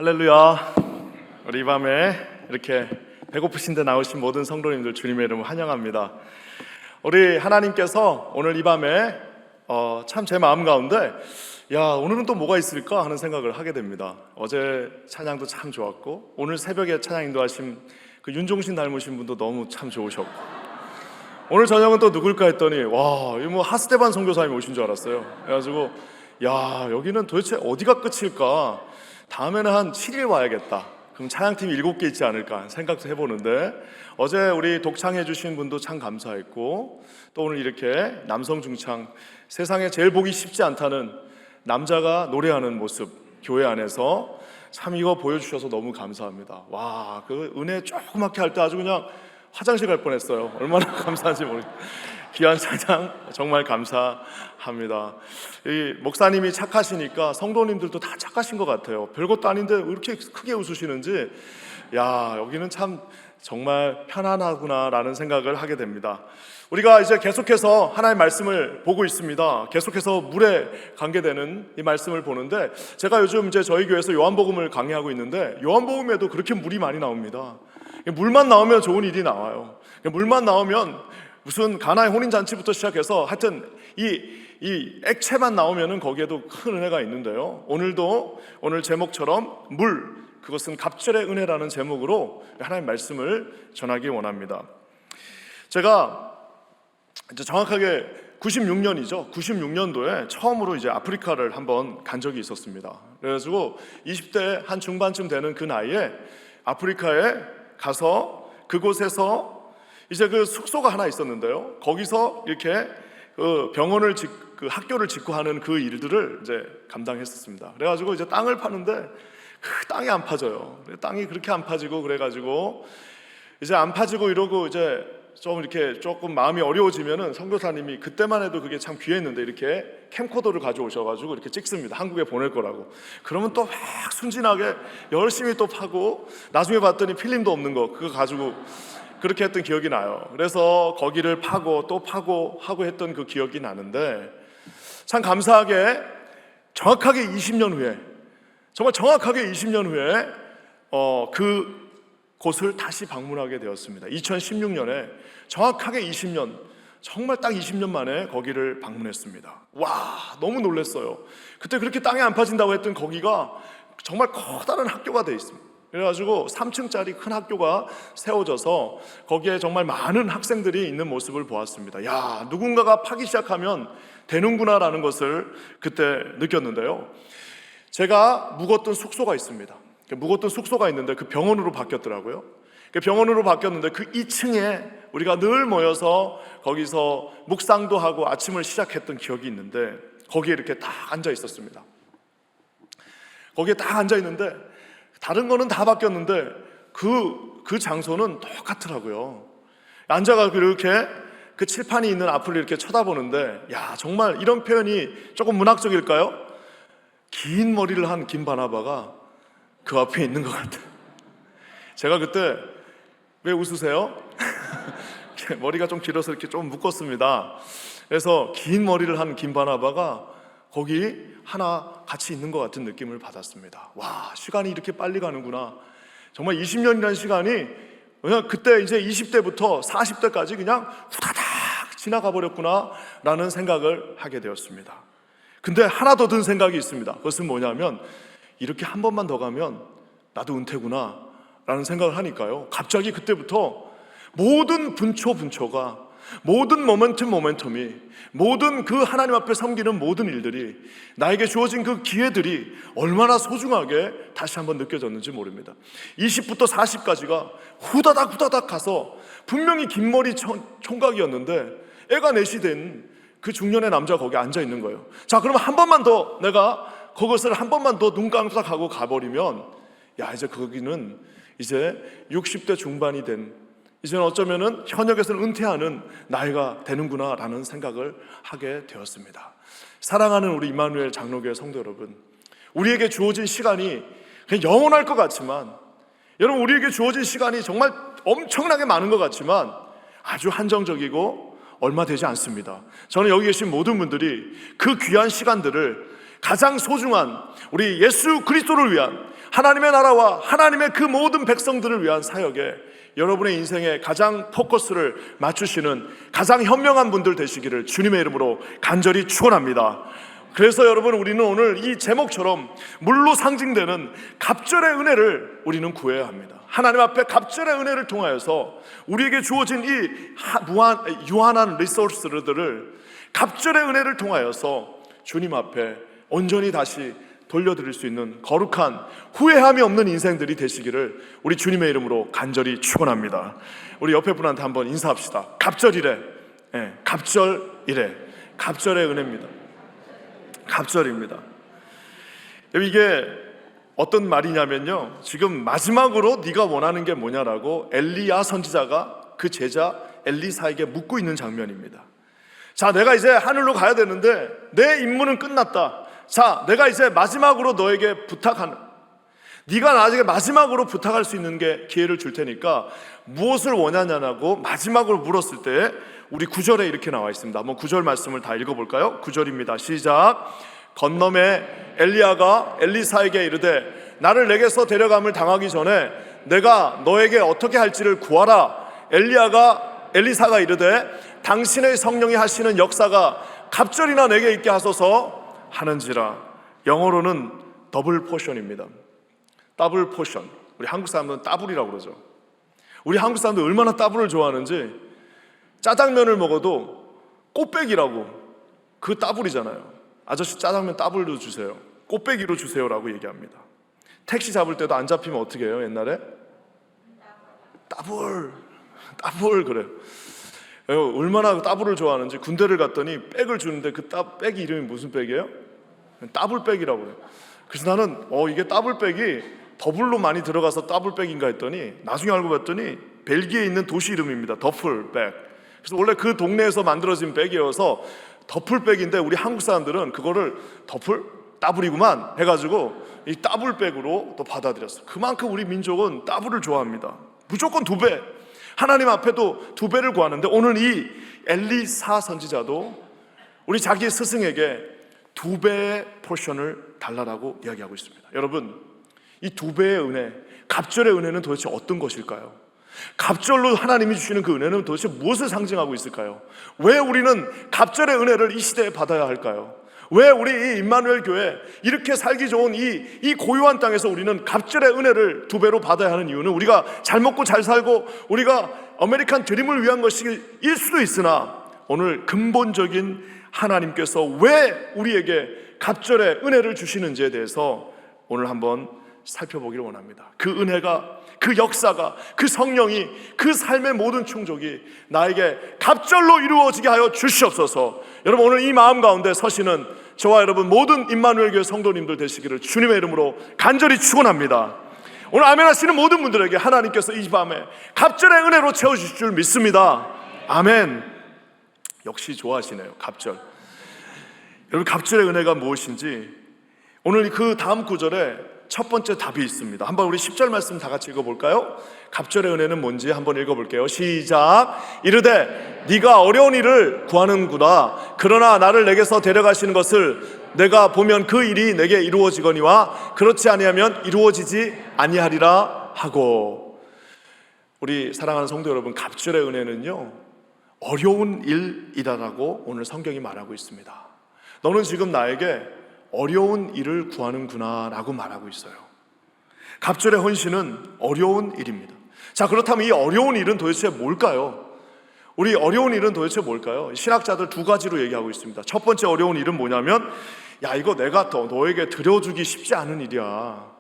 할렐루야. 우리 이 밤에 이렇게 배고프신데 나오신 모든 성도님들 주님의 이름으로 환영합니다. 우리 하나님께서 오늘 이 밤에 참 제 마음 가운데 오늘은 또 뭐가 있을까 하는 생각을 하게 됩니다. 어제 찬양도 참 좋았고 오늘 새벽에 찬양 인도하신 그 윤종신 닮으신 분도 너무 참 좋으셨고 오늘 저녁은 또 누굴까 했더니 이 뭐 하스테반 선교사님이 오신 줄 알았어요. 그래가지고 여기는 도대체 어디가 끝일까? 다음에는 한 7일 와야겠다. 그럼 찬양팀이 7개 있지 않을까 생각도 해보는데 어제 우리 독창해 주신 분도 참 감사했고 또 오늘 이렇게 남성 중창, 세상에 제일 보기 쉽지 않다는 남자가 노래하는 모습 교회 안에서 참 이거 보여주셔서 너무 감사합니다. 그 은혜 조그맣게 할 때 아주 그냥 화장실 갈 뻔했어요. 얼마나 감사한지 모르겠어요. 귀한 찬양 정말 감사합니다. 이 목사님이 착하시니까 성도님들도 다 착하신 것 같아요. 별것도 아닌데 왜 이렇게 크게 웃으시는지 여기는 참 정말 편안하구나라는 생각을 하게 됩니다. 우리가 이제 계속해서 하나님의 말씀을 보고 있습니다. 계속해서 물에 관계되는 이 말씀을 보는데 제가 요즘 이제 저희 교회에서 요한복음을 강의하고 있는데 요한복음에도 그렇게 물이 많이 나옵니다. 물만 나오면 좋은 일이 나와요. 물만 나오면 무슨 가나의 혼인잔치부터 시작해서 하여튼 이 액체만 나오면은 거기에도 큰 은혜가 있는데요. 오늘 제목처럼 그것은 갑절의 은혜라는 제목으로 하나님의 말씀을 전하기 원합니다. 제가 이제 정확하게 96년도에 처음으로 이제 아프리카를 한번 간 적이 있었습니다. 그래가지고 20대 한 중반쯤 되는 그 나이에 아프리카에 가서 그곳에서 이제 그 숙소가 하나 있었는데요. 거기서 이렇게 그 학교를 짓고 하는 그 일들을 이제 감당했었습니다. 그래가지고 이제 땅을 파는데 그 땅이 안 파져요. 땅이 그렇게 안 파지고 그래가지고 이제 안 파지고 이러고 이제 좀 이렇게 조금 마음이 어려워지면은 선교사님이 그때만 해도 그게 참 귀했는데 이렇게 캠코더를 가져오셔가지고 이렇게 찍습니다. 한국에 보낼 거라고. 그러면 또 막 순진하게 열심히 또 파고 나중에 봤더니 필름도 없는 거 그거 가지고 그렇게 했던 기억이 나요. 그래서 거기를 파고 또 파고 하고 했던 그 기억이 나는데 참 감사하게 정확하게 20년 후에 그 곳을 다시 방문하게 되었습니다. 2016년에 정확하게 20년, 정말 딱 20년 만에 거기를 방문했습니다. 너무 놀랐어요. 그때 그렇게 땅에 안 파진다고 했던 거기가 정말 커다란 학교가 되어 있습니다. 그래가지고 3층짜리 큰 학교가 세워져서 거기에 정말 많은 학생들이 있는 모습을 보았습니다. 누군가가 파기 시작하면 되는구나라는 것을 그때 느꼈는데요. 제가 묵었던 숙소가 있습니다. 묵었던 숙소가 있는데 그 병원으로 바뀌었더라고요. 병원으로 바뀌었는데 그 2층에 우리가 늘 모여서 거기서 묵상도 하고 아침을 시작했던 기억이 있는데 거기에 이렇게 딱 앉아 있었습니다. 거기에 딱 앉아 있는데 다른 거는 다 바뀌었는데 그 장소는 똑같더라고요. 앉아가 이렇게 그 칠판이 있는 앞을 이렇게 쳐다보는데 정말 이런 표현이 조금 문학적일까요? 긴 머리를 한 김 바나바가 그 앞에 있는 것 같아요. 제가 그때 왜 웃으세요? 머리가 좀 길어서 이렇게 좀 묶었습니다. 그래서 긴 머리를 한 김 바나바가 거기 하나 같이 있는 것 같은 느낌을 받았습니다. 시간이 이렇게 빨리 가는구나. 정말 20년이라는 시간이 그냥 그때 이제 20대부터 40대까지 그냥 후다닥 지나가 버렸구나 라는 생각을 하게 되었습니다. 근데 하나 더 든 생각이 있습니다. 그것은 뭐냐면 이렇게 한 번만 더 가면 나도 은퇴구나 라는 생각을 하니까요, 갑자기 그때부터 모든 분초가 모든 모멘텀이 모든 그 하나님 앞에 섬기는 모든 일들이 나에게 주어진 그 기회들이 얼마나 소중하게 다시 한번 느껴졌는지 모릅니다. 20부터 40까지가 후다닥 가서 분명히 긴 머리 총각이었는데 애가 넷이 된 그 중년의 남자가 거기 앉아 있는 거예요. 그러면 한 번만 더 내가 그것을 한 번만 더 눈 깜짝하고 가버리면 이제 거기는 이제 60대 중반이 된 이제는 어쩌면은 현역에서는 은퇴하는 나이가 되는구나 라는 생각을 하게 되었습니다. 사랑하는 우리 임마누엘 장로교회 성도 여러분, 우리에게 주어진 시간이 그냥 영원할 것 같지만 여러분 우리에게 주어진 시간이 정말 엄청나게 많은 것 같지만 아주 한정적이고 얼마 되지 않습니다. 저는 여기 계신 모든 분들이 그 귀한 시간들을 가장 소중한 우리 예수 그리스도를 위한 하나님의 나라와 하나님의 그 모든 백성들을 위한 사역에 여러분의 인생에 가장 포커스를 맞추시는 가장 현명한 분들 되시기를 주님의 이름으로 간절히 축원합니다. 그래서 여러분, 우리는 오늘 이 제목처럼 물로 상징되는 갑절의 은혜를 우리는 구해야 합니다. 하나님 앞에 갑절의 은혜를 통하여서 우리에게 주어진 이 유한한 리소스들을 갑절의 은혜를 통하여서 주님 앞에 온전히 다시 돌려드릴 수 있는 거룩한 후회함이 없는 인생들이 되시기를 우리 주님의 이름으로 간절히 축원합니다. 우리 옆에 분한테 한번 인사합시다. 갑절이래. 갑절이래. 갑절의 은혜입니다. 갑절입니다. 이게 어떤 말이냐면요, 지금 마지막으로 네가 원하는 게 뭐냐라고 엘리야 선지자가 그 제자 엘리사에게 묻고 있는 장면입니다. 자, 내가 이제 하늘로 가야 되는데 내 임무는 끝났다. 자, 내가 이제 마지막으로 너에게 네가 나에게 마지막으로 부탁할 수 있는 게 기회를 줄 테니까 무엇을 원하냐고 마지막으로 물었을 때 우리 9절에 이렇게 나와 있습니다. 한번 9절 말씀을 다 읽어볼까요? 9절입니다. 시작. 건너매 엘리야가 엘리사에게 이르되 나를 내게서 데려감을 당하기 전에 내가 너에게 어떻게 할지를 구하라. 엘리사가 이르되 당신의 성령이 하시는 역사가 갑절이나 내게 있게 하소서 하는지라. 영어로는 더블 포션입니다. 더블 포션. 우리 한국 사람들은 따블이라고 그러죠. 우리 한국 사람들 얼마나 따블을 좋아하는지 짜장면을 먹어도 꽃배기라고, 그 따블이잖아요. 아저씨 짜장면 따블로 주세요, 꽃배기로 주세요라고 얘기합니다. 택시 잡을 때도 안 잡히면 어떻게 해요? 옛날에 따블 그래요. 얼마나 따블을 좋아하는지 군대를 갔더니 백을 주는데 그 백이 이름이 무슨 백이에요? 따블백이라고 그래요. 그래서 나는 이게 따블백이 더블로 많이 들어가서 따블백인가 했더니 나중에 알고 봤더니 벨기에 있는 도시 이름입니다. 더플백. 그래서 원래 그 동네에서 만들어진 백이어서 더플백인데 우리 한국 사람들은 그거를 따블이구만 해가지고 이 따블백으로 또 받아들였어요. 그만큼 우리 민족은 따블을 좋아합니다. 무조건 2배. 하나님 앞에도 2배를 구하는데 오늘 이 엘리사 선지자도 우리 자기 스승에게 2배의 포션을 달라라고 이야기하고 있습니다. 여러분, 이 2배의 은혜, 갑절의 은혜는 도대체 어떤 것일까요? 갑절로 하나님이 주시는 그 은혜는 도대체 무엇을 상징하고 있을까요? 왜 우리는 갑절의 은혜를 이 시대에 받아야 할까요? 왜 우리 이 임마누엘 교회 이렇게 살기 좋은 이 고요한 땅에서 우리는 갑절의 은혜를 2배로 받아야 하는 이유는 우리가 잘 먹고 잘 살고 우리가 아메리칸 드림을 위한 것일 수도 있으나 오늘 근본적인 하나님께서 왜 우리에게 갑절의 은혜를 주시는지에 대해서 오늘 한번 살펴보기를 원합니다. 그 은혜가, 그 역사가, 그 성령이, 그 삶의 모든 충족이 나에게 갑절로 이루어지게 하여 주시옵소서. 여러분, 오늘 이 마음 가운데 서시는 저와 여러분 모든 임마누엘 교회 성도님들 되시기를 주님의 이름으로 간절히 축원합니다. 오늘 아멘 하시는 모든 분들에게 하나님께서 이 밤에 갑절의 은혜로 채워주실 줄 믿습니다. 아멘. 역시 좋아하시네요. 갑절. 여러분, 갑절의 은혜가 무엇인지 오늘 그 다음 구절에 첫 번째 답이 있습니다. 한번 우리 10절 말씀 다 같이 읽어볼까요? 갑절의 은혜는 뭔지 한번 읽어볼게요. 시작. 이르되 네가 어려운 일을 구하는구나. 그러나 나를 내게서 데려가시는 것을 내가 보면 그 일이 내게 이루어지거니와 그렇지 아니하면 이루어지지 아니하리라 하고. 우리 사랑하는 성도 여러분, 갑절의 은혜는요 어려운 일이라고 오늘 성경이 말하고 있습니다. 너는 지금 나에게 어려운 일을 구하는구나 라고 말하고 있어요. 갑절의 헌신은 어려운 일입니다. 자, 그렇다면 이 어려운 일은 도대체 뭘까요? 우리 어려운 일은 도대체 뭘까요? 신학자들 2가지로 얘기하고 있습니다. 첫 번째 어려운 일은 뭐냐면 이거 내가 너에게 들어주기 쉽지 않은 일이야.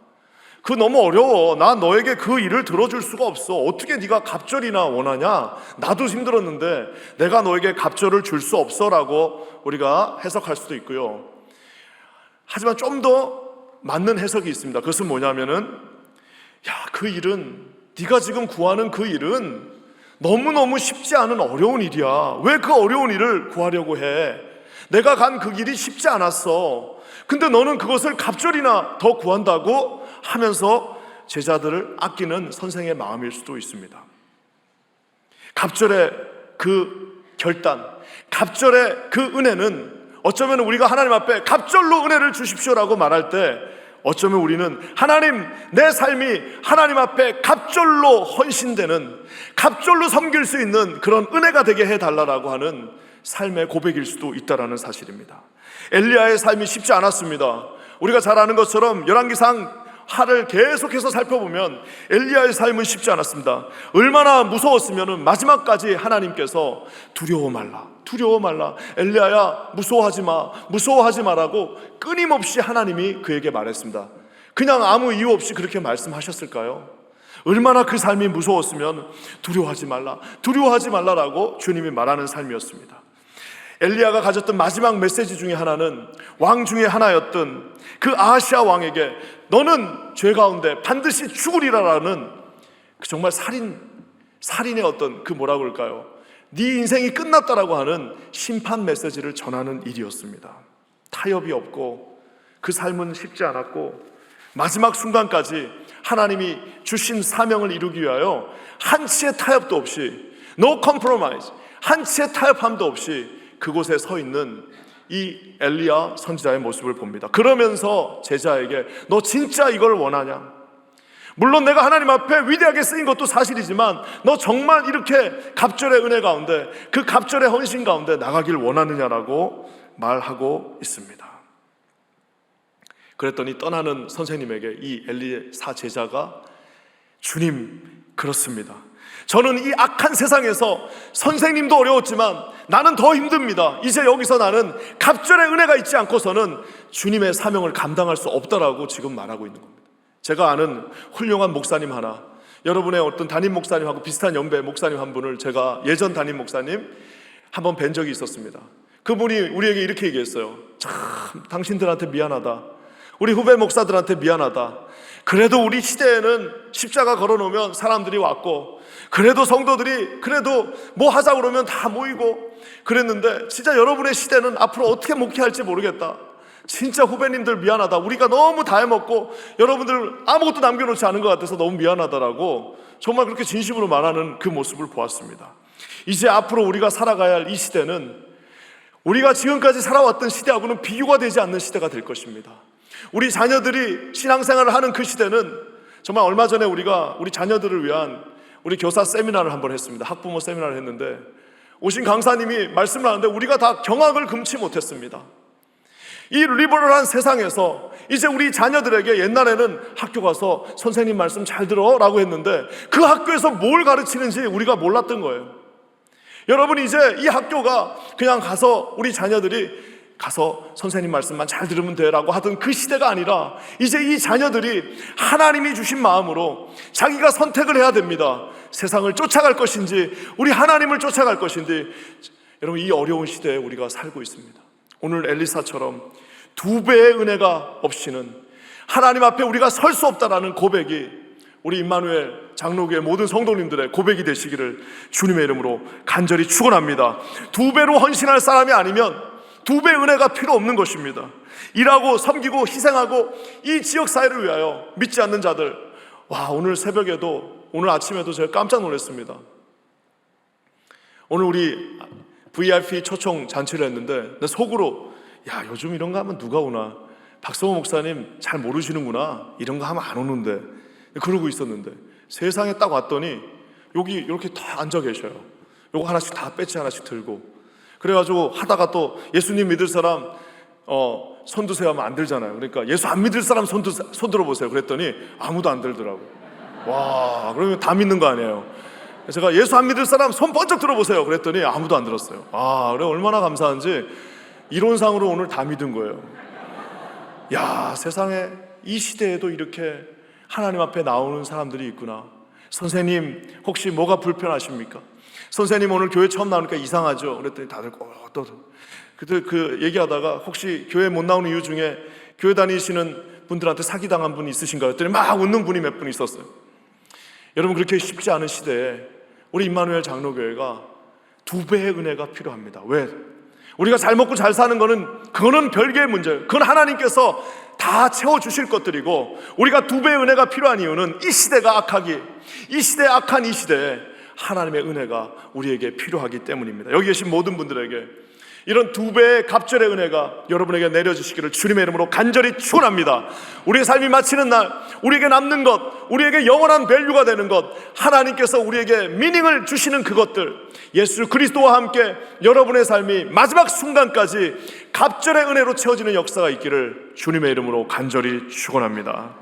그 너무 어려워. 난 너에게 그 일을 들어줄 수가 없어. 어떻게 네가 갑절이나 원하냐? 나도 힘들었는데 내가 너에게 갑절을 줄 수 없어 라고 우리가 해석할 수도 있고요. 하지만 좀 더 맞는 해석이 있습니다. 그것은 뭐냐면은 그 일은, 네가 지금 구하는 그 일은 너무너무 쉽지 않은 어려운 일이야. 왜 그 어려운 일을 구하려고 해? 내가 간 그 길이 쉽지 않았어. 근데 너는 그것을 갑절이나 더 구한다고 하면서 제자들을 아끼는 선생의 마음일 수도 있습니다. 갑절의 그 결단, 갑절의 그 은혜는 어쩌면 우리가 하나님 앞에 갑절로 은혜를 주십시오라고 말할 때 어쩌면 우리는 하나님, 내 삶이 하나님 앞에 갑절로 헌신되는, 갑절로 섬길 수 있는 그런 은혜가 되게 해달라고 하는 삶의 고백일 수도 있다는 사실입니다. 엘리야의 삶이 쉽지 않았습니다. 우리가 잘 아는 것처럼 열왕기상 하를 계속해서 살펴보면 엘리야의 삶은 쉽지 않았습니다. 얼마나 무서웠으면 마지막까지 하나님께서 두려워 말라, 엘리야야 무서워하지 마라고 끊임없이 하나님이 그에게 말했습니다. 그냥 아무 이유 없이 그렇게 말씀하셨을까요? 얼마나 그 삶이 무서웠으면 두려워하지 말라라고 주님이 말하는 삶이었습니다. 엘리야가 가졌던 마지막 메시지 중에 하나는, 왕 중에 하나였던 그 아하시아 왕에게 너는 죄 가운데 반드시 죽으리라라는 그 정말 살인의 어떤 그 뭐라고 할까요? 네 인생이 끝났다라고 하는 심판 메시지를 전하는 일이었습니다. 타협이 없고 그 삶은 쉽지 않았고 마지막 순간까지 하나님이 주신 사명을 이루기 위하여 한치의 타협도 없이, no compromise, 한치의 타협함도 없이 그곳에 서 있는 이 엘리야 선지자의 모습을 봅니다. 그러면서 제자에게 너 진짜 이걸 원하냐? 물론 내가 하나님 앞에 위대하게 쓰인 것도 사실이지만 너 정말 이렇게 갑절의 은혜 가운데, 그 갑절의 헌신 가운데 나가길 원하느냐라고 말하고 있습니다. 그랬더니 떠나는 선생님에게 이 엘리사 제자가, 주님, 그렇습니다. 저는 이 악한 세상에서 선생님도 어려웠지만 나는 더 힘듭니다. 이제 여기서 나는 갑절의 은혜가 있지 않고서는 주님의 사명을 감당할 수 없다라고 지금 말하고 있는 겁니다. 제가 아는 훌륭한 목사님 하나, 여러분의 어떤 담임 목사님하고 비슷한 연배의 목사님 한 분을 제가 예전 담임 목사님 한번 뵌 적이 있었습니다. 그분이 우리에게 이렇게 얘기했어요. 참 당신들한테 미안하다, 우리 후배 목사들한테 미안하다. 그래도 우리 시대에는 십자가 걸어놓으면 사람들이 왔고, 그래도 성도들이 그래도 뭐 하자 그러면 다 모이고 그랬는데, 진짜 여러분의 시대는 앞으로 어떻게 목회할지 모르겠다. 진짜 후배님들 미안하다. 우리가 너무 다 해먹고 여러분들 아무것도 남겨놓지 않은 것 같아서 너무 미안하다라고 정말 그렇게 진심으로 말하는 그 모습을 보았습니다. 이제 앞으로 우리가 살아가야 할 이 시대는 우리가 지금까지 살아왔던 시대하고는 비교가 되지 않는 시대가 될 것입니다. 우리 자녀들이 신앙생활을 하는 그 시대는, 정말 얼마 전에 우리가 우리 자녀들을 위한 우리 교사 세미나를 한번 했습니다. 학부모 세미나를 했는데 오신 강사님이 말씀을 하는데 우리가 다 경악을 금치 못했습니다. 이 리버럴한 세상에서 이제 우리 자녀들에게, 옛날에는 학교 가서 선생님 말씀 잘 들어 라고 했는데 그 학교에서 뭘 가르치는지 우리가 몰랐던 거예요. 여러분, 이제 이 학교가 그냥 가서 우리 자녀들이 가서 선생님 말씀만 잘 들으면 돼라고 하던 그 시대가 아니라, 이제 이 자녀들이 하나님이 주신 마음으로 자기가 선택을 해야 됩니다. 세상을 쫓아갈 것인지 우리 하나님을 쫓아갈 것인지. 여러분, 이 어려운 시대에 우리가 살고 있습니다. 오늘 엘리사처럼 2배의 은혜가 없이는 하나님 앞에 우리가 설 수 없다라는 고백이 우리 임마누엘 장로교회 모든 성도님들의 고백이 되시기를 주님의 이름으로 간절히 축원합니다. 2배로 헌신할 사람이 아니면 2배의 은혜가 필요 없는 것입니다. 일하고 섬기고 희생하고 이 지역사회를 위하여 믿지 않는 자들, 오늘 새벽에도, 오늘 아침에도 제가 깜짝 놀랐습니다. 오늘 우리 VIP 초청 잔치를 했는데 내 속으로, 요즘 이런 거 하면 누가 오나, 박성호 목사님 잘 모르시는구나, 이런 거 하면 안 오는데, 그러고 있었는데 세상에 딱 왔더니 여기 이렇게 다 앉아 계셔요. 요거 하나씩 다 배지 하나씩 들고, 그래가지고 하다가 또 예수님 믿을 사람 손 드세요 하면 안 들잖아요. 그러니까 예수 안 믿을 사람 손 들어보세요 그랬더니 아무도 안 들더라고. 와, 그러면 다 믿는 거 아니에요. 제가 예수 안 믿을 사람 손 번쩍 들어보세요 그랬더니 아무도 안 들었어요. 그래, 얼마나 감사한지 이론상으로 오늘 다 믿은 거예요. 세상에 이 시대에도 이렇게 하나님 앞에 나오는 사람들이 있구나. 선생님 혹시 뭐가 불편하십니까? 선생님 오늘 교회 처음 나오니까 이상하죠? 그랬더니 다들 그때 그 얘기하다가 혹시 교회 못 나오는 이유 중에 교회 다니시는 분들한테 사기당한 분 있으신가요? 그랬더니 막 웃는 분이 몇 분 있었어요. 여러분, 그렇게 쉽지 않은 시대에 우리 임마누엘 장로교회가 2배의 은혜가 필요합니다. 왜? 우리가 잘 먹고 잘 사는 그거는 별개의 문제예요. 그건 하나님께서 다 채워주실 것들이고, 우리가 2배의 은혜가 필요한 이유는 이 시대가 악한 이 시대에 하나님의 은혜가 우리에게 필요하기 때문입니다. 여기 계신 모든 분들에게 이런 두 배의 갑절의 은혜가 여러분에게 내려주시기를 주님의 이름으로 간절히 축원합니다. 우리의 삶이 마치는 날, 우리에게 남는 것, 우리에게 영원한 밸류가 되는 것, 하나님께서 우리에게 미닝을 주시는 그것들, 예수 그리스도와 함께 여러분의 삶이 마지막 순간까지 갑절의 은혜로 채워지는 역사가 있기를 주님의 이름으로 간절히 축원합니다.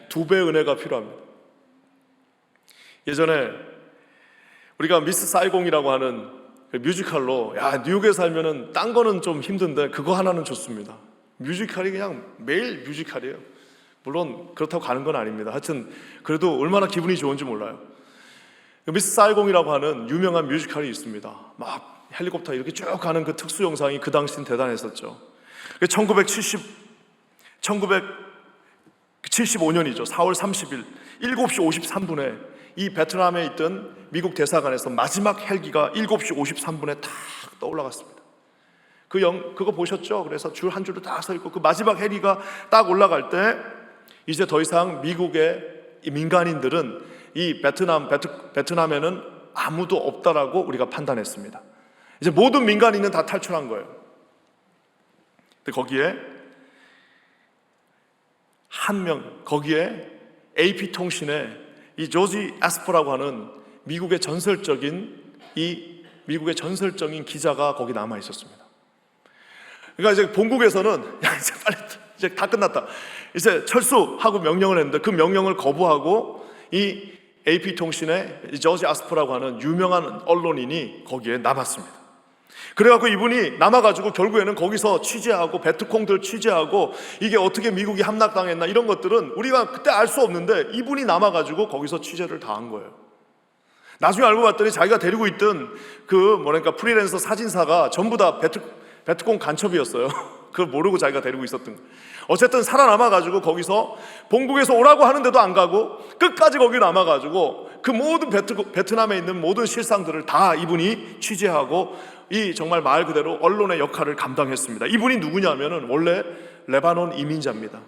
두 배의 은혜가 필요합니다. 예전에 우리가 미스 사이공이라고 하는 뮤지컬로, 야, 뉴욕에 살면은 딴 거는 좀 힘든데 그거 하나는 좋습니다. 뮤지컬이 그냥 매일 뮤지컬이에요. 물론 그렇다고 가는 건 아닙니다. 하여튼 그래도 얼마나 기분이 좋은지 몰라요. 미스 사이공이라고 하는 유명한 뮤지컬이 있습니다. 막 헬리콥터 이렇게 쭉 가는 그 특수 영상이 그 당시엔 대단했었죠. 1975년이죠. 4월 30일 7시 53분에 이 베트남에 있던 미국 대사관에서 마지막 헬기가 7시 53분에 탁 떠올라갔습니다. 그거 보셨죠? 그래서 줄 한 줄로 딱 서 있고 그 마지막 헬기가 딱 올라갈 때 이제 더 이상 미국의 민간인들은 이 베트남에는 아무도 없다라고 우리가 판단했습니다. 이제 모든 민간인은 다 탈출한 거예요. 근데 거기에 AP통신에 이 조지 아스퍼라고 하는 미국의 전설적인 기자가 거기 남아 있었습니다. 그러니까 이제 본국에서는 야, 이제 빨리 이제 다 끝났다. 이제 철수하고 명령을 했는데 그 명령을 거부하고 이 AP통신에 이 조지 아스퍼라고 하는 유명한 언론인이 거기에 남았습니다. 그래갖고 이분이 남아가지고 결국에는 거기서 취재하고 베트콩들 취재하고 이게 어떻게 미국이 함락당했나 이런 것들은 우리가 그때 알 수 없는데 이분이 남아가지고 거기서 취재를 다 한 거예요. 나중에 알고 봤더니 자기가 데리고 있던 프리랜서 사진사가 전부 다 베트콩 간첩이었어요. 그걸 모르고 자기가 데리고 있었던 거예요. 어쨌든 살아남아가지고 거기서 본국에서 오라고 하는데도 안 가고 끝까지 거기 남아가지고 그 모든 베트남에 있는 모든 실상들을 다 이분이 취재하고 이 정말 말 그대로 언론의 역할을 감당했습니다. 이분이 누구냐면은 원래 레바논 이민자입니다.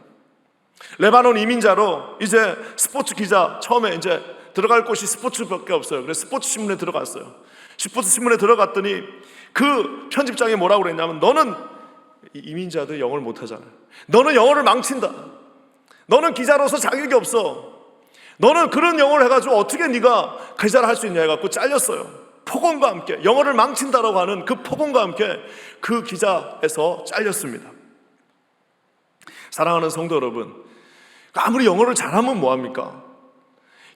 레바논 이민자로 이제 스포츠 기자, 처음에 이제 들어갈 곳이 스포츠밖에 없어요. 그래서 스포츠 신문에 들어갔어요. 스포츠 신문에 들어갔더니 그 편집장이 뭐라고 그랬냐면, 너는 이민자들 영어를 못하잖아요. 너는 영어를 망친다. 너는 기자로서 자격이 없어. 너는 그런 영어를 해가지고 어떻게 네가 기자를 할 수 있냐 해갖고 잘렸어요. 폭언과 함께, 영어를 망친다라고 하는 그 폭언과 함께 그 기자에서 잘렸습니다. 사랑하는 성도 여러분, 아무리 영어를 잘하면 뭐합니까?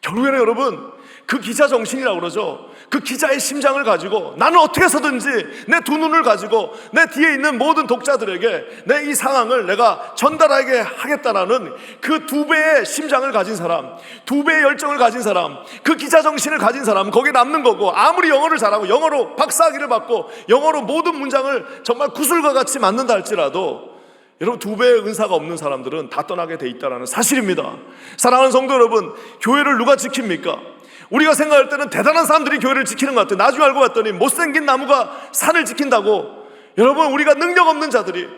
결국에는 여러분, 그 기자 정신이라고 그러죠. 그 기자의 심장을 가지고 나는 어떻게 해서든지 내 두 눈을 가지고 내 뒤에 있는 모든 독자들에게 내 이 상황을 내가 전달하게 하겠다라는 그 두 배의 심장을 가진 사람, 두 배의 열정을 가진 사람, 그 기자 정신을 가진 사람은 거기에 남는 거고, 아무리 영어를 잘하고 영어로 박사학위를 받고 영어로 모든 문장을 정말 구슬과 같이 만든다 할지라도 여러분, 두 배의 은사가 없는 사람들은 다 떠나게 돼 있다는 사실입니다. 사랑하는 성도 여러분, 교회를 누가 지킵니까? 우리가 생각할 때는 대단한 사람들이 교회를 지키는 것 같아요. 나중에 알고 봤더니 못생긴 나무가 산을 지킨다고. 여러분, 우리가 능력 없는 자들이,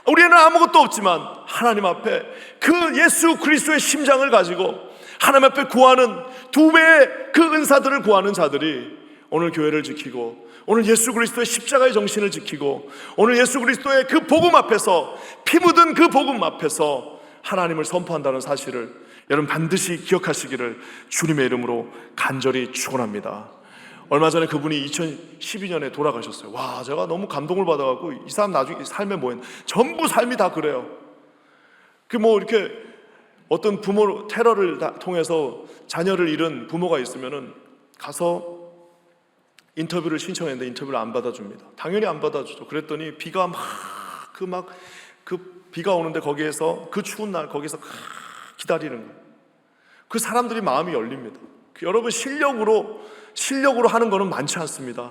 우리는 아무것도 없지만 하나님 앞에 그 예수 그리스도의 심장을 가지고 하나님 앞에 구하는 두 배의 그 은사들을 구하는 자들이 오늘 교회를 지키고, 오늘 예수 그리스도의 십자가의 정신을 지키고, 오늘 예수 그리스도의 그 복음 앞에서, 피 묻은 그 복음 앞에서 하나님을 선포한다는 사실을 여러분 반드시 기억하시기를 주님의 이름으로 간절히 축원합니다. 얼마 전에 그분이 2012년에 돌아가셨어요. 와, 제가 너무 감동을 받아갖고, 이 사람 나중에 삶에 뭐였나, 전부 삶이 다 그래요. 이렇게 어떤 부모 테러를 통해서 자녀를 잃은 부모가 있으면은 가서 인터뷰를 신청했는데 인터뷰를 안 받아줍니다. 당연히 안 받아주죠. 그랬더니 비가 비가 오는데 거기에서 그 추운 날 거기서 기다리는 거예요. 그 사람들이 마음이 열립니다. 여러분, 실력으로 하는 거는 많지 않습니다.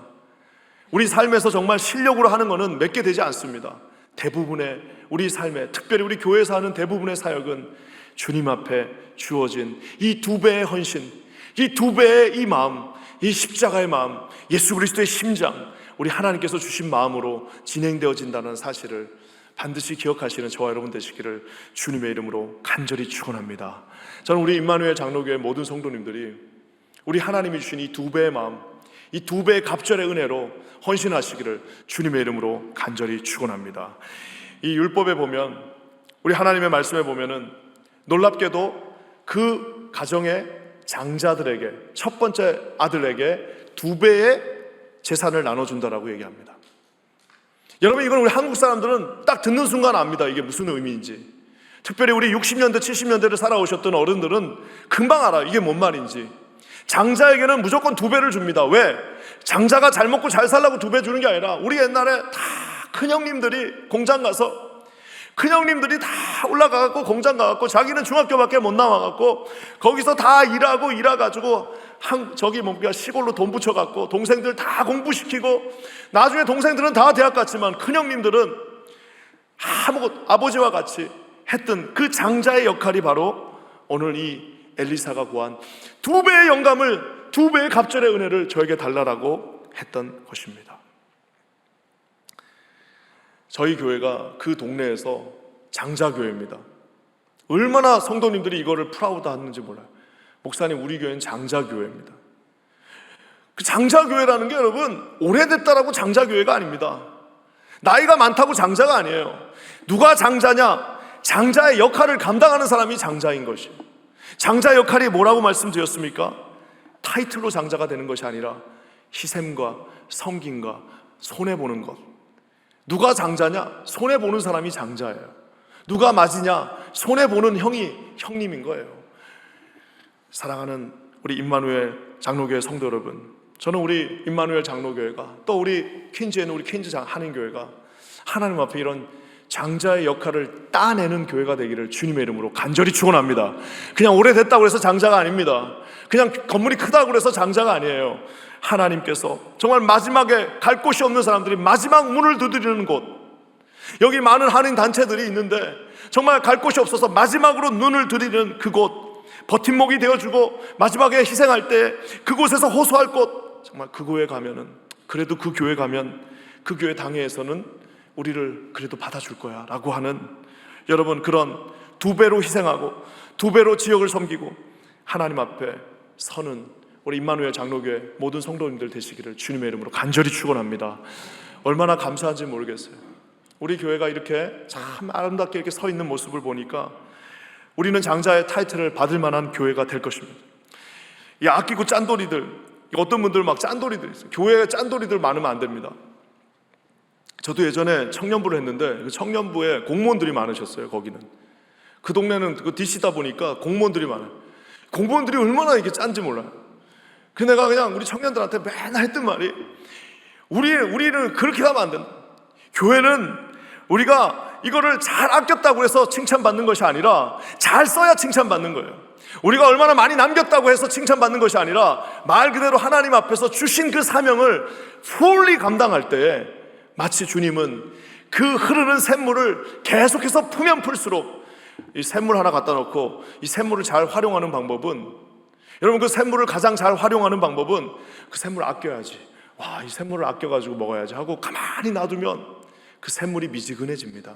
우리 삶에서 정말 실력으로 하는 거는 몇 개 되지 않습니다. 대부분의 우리 삶에, 특별히 우리 교회에서 하는 대부분의 사역은 주님 앞에 주어진 이 두 배의 헌신, 이 두 배의 이 마음, 이 십자가의 마음, 예수 그리스도의 심장, 우리 하나님께서 주신 마음으로 진행되어진다는 사실을 반드시 기억하시는 저와 여러분 되시기를 주님의 이름으로 간절히 축원합니다. 저는 우리 임마누엘 장로교회 모든 성도님들이 우리 하나님이 주신 이 두 배의 마음, 이 2배의 갑절의 은혜로 헌신하시기를 주님의 이름으로 간절히 축원합니다. 이 율법에 보면, 우리 하나님의 말씀에 보면은 놀랍게도 그 가정의 장자들에게, 첫 번째 아들에게 2배의 재산을 나눠준다라고 얘기합니다. 여러분, 이건 우리 한국 사람들은 딱 듣는 순간 압니다. 이게 무슨 의미인지. 특별히 우리 60년대 70년대를 살아오셨던 어른들은 금방 알아요. 이게 뭔 말인지. 장자에게는 무조건 2배를 줍니다. 왜? 장자가 잘 먹고 잘 살라고 2배 주는 게 아니라, 우리 옛날에 다 큰형님들이 공장 가서, 큰형님들이 다 올라가갖고 공장 가갖고 자기는 중학교밖에 못 나와갖고 거기서 다 일하가지고 저기 뭔가 시골로 돈 붙여갖고 동생들 다 공부시키고, 나중에 동생들은 다 대학 갔지만 큰형님들은 아버지와 같이 했던 그 장자의 역할이 바로 오늘 이 엘리사가 구한 2배의 영감을, 2배의 갑절의 은혜를 저에게 달라라고 했던 것입니다. 저희 교회가 그 동네에서 장자교회입니다. 얼마나 성도님들이 이거를 프라우드 하는지 몰라요. 목사님, 우리 교회는 장자교회입니다. 그 장자교회라는 게 여러분, 오래됐다라고 장자교회가 아닙니다. 나이가 많다고 장자가 아니에요. 누가 장자냐? 장자의 역할을 감당하는 사람이 장자인 것이에요. 장자 역할이 뭐라고 말씀드렸습니까? 타이틀로 장자가 되는 것이 아니라 희생과 섬김과 손해보는 것. 누가 장자냐? 손해보는 사람이 장자예요. 누가 맞이냐? 손해보는 형이 형님인 거예요. 사랑하는 우리 임마누엘 장로교회 성도 여러분, 저는 우리 임마누엘 장로교회가, 또 우리 퀸즈에는 우리 퀸즈 한인교회가 하나님 앞에 이런 장자의 역할을 따내는 교회가 되기를 주님의 이름으로 간절히 축원합니다. 그냥 오래됐다고 해서 장자가 아닙니다. 그냥 건물이 크다고 해서 장자가 아니에요. 하나님께서 정말 마지막에 갈 곳이 없는 사람들이 마지막 문을 두드리는 곳, 여기 많은 한인 단체들이 있는데 정말 갈 곳이 없어서 마지막으로 눈을 들이는 그곳, 버팀목이 되어주고 마지막에 희생할 때 그곳에서 호소할 곳, 정말 그 교회 가면은, 그래도 그 교회 가면 그 교회 당회에서는 우리를 그래도 받아줄 거야 라고 하는, 여러분, 그런 2배로 희생하고 2배로 지역을 섬기고 하나님 앞에 서는 우리 임마누엘 장로교회 모든 성도님들 되시기를 주님의 이름으로 간절히 축원합니다. 얼마나 감사한지 모르겠어요. 우리 교회가 이렇게 참 아름답게 이렇게 서 있는 모습을 보니까 우리는 장자의 타이틀을 받을 만한 교회가 될 것입니다. 이 아끼고 짠돌이들, 어떤 분들 막 짠돌이들 있어요. 교회에 짠돌이들 많으면 안 됩니다. 저도 예전에 청년부를 했는데 그 청년부에 공무원들이 많으셨어요. 거기는 그 동네는 그 DC다 보니까 공무원들이 많아요. 공무원들이 얼마나 이게 짠지 몰라요. 그 내가 그냥 우리 청년들한테 맨날 했던 말이, 우리는 그렇게 하면 안 된다. 교회는 우리가 이거를 잘 아꼈다고 해서 칭찬받는 것이 아니라 잘 써야 칭찬받는 거예요. 우리가 얼마나 많이 남겼다고 해서 칭찬받는 것이 아니라 말 그대로 하나님 앞에서 주신 그 사명을 fully 감당할 때에 마치 주님은 그 흐르는 샘물을 계속해서 풀면 풀수록, 이 샘물 하나 갖다 놓고 이 샘물을 잘 활용하는 방법은, 여러분, 그 샘물을 가장 잘 활용하는 방법은 그 샘물을 아껴야지, 와, 이 샘물을 아껴가지고 먹어야지 하고 가만히 놔두면 그 샘물이 미지근해집니다.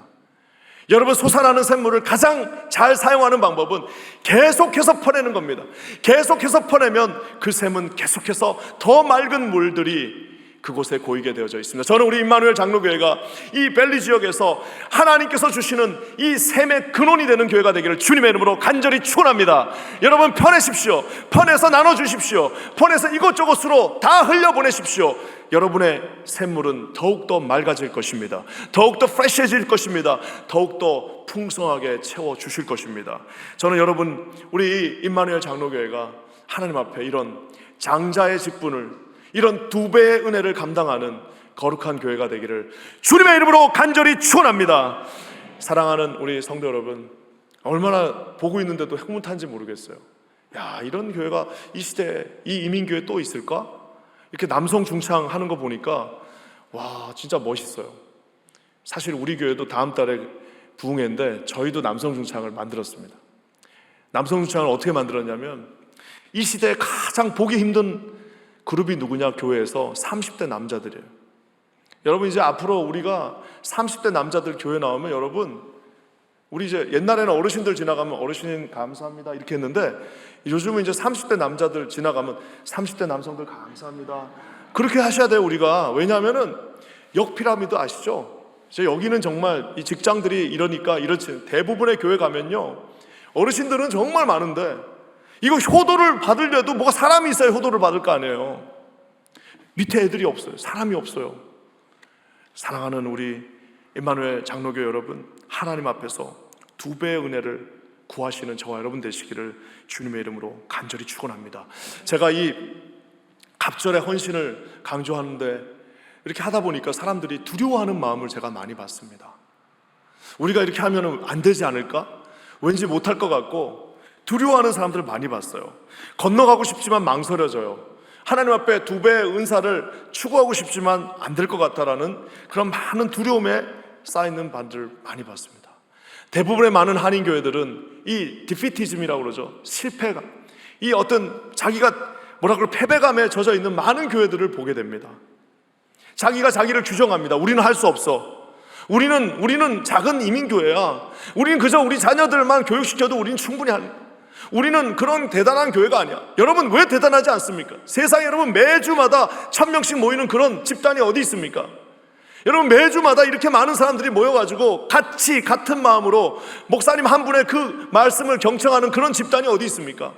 여러분, 솟아나는 샘물을 가장 잘 사용하는 방법은 계속해서 퍼내는 겁니다. 계속해서 퍼내면 그 샘은 계속해서 더 맑은 물들이 그곳에 고이게 되어져 있습니다. 저는 우리 임마누엘 장로교회가 이 벨리 지역에서 하나님께서 주시는 이 샘의 근원이 되는 교회가 되기를 주님의 이름으로 간절히 축원합니다. 여러분, 퍼내십시오. 퍼내서 나눠주십시오. 퍼내서 이곳저곳으로 다 흘려보내십시오. 여러분의 샘물은 더욱더 맑아질 것입니다. 더욱더 프레시해질 것입니다. 더욱더 풍성하게 채워주실 것입니다. 저는 여러분, 우리 임마누엘 장로교회가 하나님 앞에 이런 장자의 직분을, 이런 2배의 은혜를 감당하는 거룩한 교회가 되기를 주님의 이름으로 간절히 축원합니다. 사랑하는 우리 성도 여러분, 얼마나 보고 있는데도 흐뭇한지 모르겠어요. 야, 이런 교회가 이 시대에, 이 이민교회 또 있을까? 이렇게 남성 중창 하는 거 보니까 와, 진짜 멋있어요. 사실 우리 교회도 다음 달에 부흥회인데 저희도 남성 중창을 만들었습니다. 남성 중창을 어떻게 만들었냐면, 이 시대에 가장 보기 힘든 그룹이 누구냐? 교회에서 30대 남자들이에요. 여러분, 이제 앞으로 우리가 30대 남자들 교회 나오면, 여러분, 우리 이제 옛날에는 어르신들 지나가면 어르신 감사합니다 이렇게 했는데, 요즘은 이제 30대 남자들 지나가면 30대 남성들 감사합니다, 그렇게 하셔야 돼요, 우리가. 왜냐하면은 역피라미드 아시죠? 여기는 정말 이 직장들이 이러니까 이렇지. 대부분의 교회 가면요, 어르신들은 정말 많은데 이거 효도를 받으려도 뭐가 사람이 있어야 효도를 받을 거 아니에요. 밑에 애들이 없어요. 사람이 없어요. 사랑하는 우리 임마누엘 장로교 여러분, 하나님 앞에서 2배의 은혜를 구하시는 저와 여러분 되시기를 주님의 이름으로 간절히 축원합니다. 제가 이 갑절의 헌신을 강조하는데 이렇게 하다 보니까 사람들이 두려워하는 마음을 제가 많이 봤습니다. 우리가 이렇게 하면 안 되지 않을까? 왠지 못할 것 같고 두려워하는 사람들을 많이 봤어요. 건너가고 싶지만 망설여져요. 하나님 앞에 2배의 은사를 추구하고 싶지만 안 될 것 같다라는 그런 많은 두려움에 쌓이는 반들을 많이 봤습니다. 대부분의 많은 한인교회들은 이 디피티즘이라고 그러죠. 실패감, 이 어떤 자기가 패배감에 젖어 있는 많은 교회들을 보게 됩니다. 자기가 자기를 규정합니다. 우리는 할 수 없어. 우리는 작은 이민교회야. 우리는 그저 우리 자녀들만 교육시켜도 우리는 충분히 우리는 그런 대단한 교회가 아니야. 여러분, 왜 대단하지 않습니까? 세상에 여러분 매주마다 1000명씩 모이는 그런 집단이 어디 있습니까? 여러분, 매주마다 이렇게 많은 사람들이 모여가지고 같은 마음으로 목사님 한 분의 그 말씀을 경청하는 그런 집단이 어디 있습니까?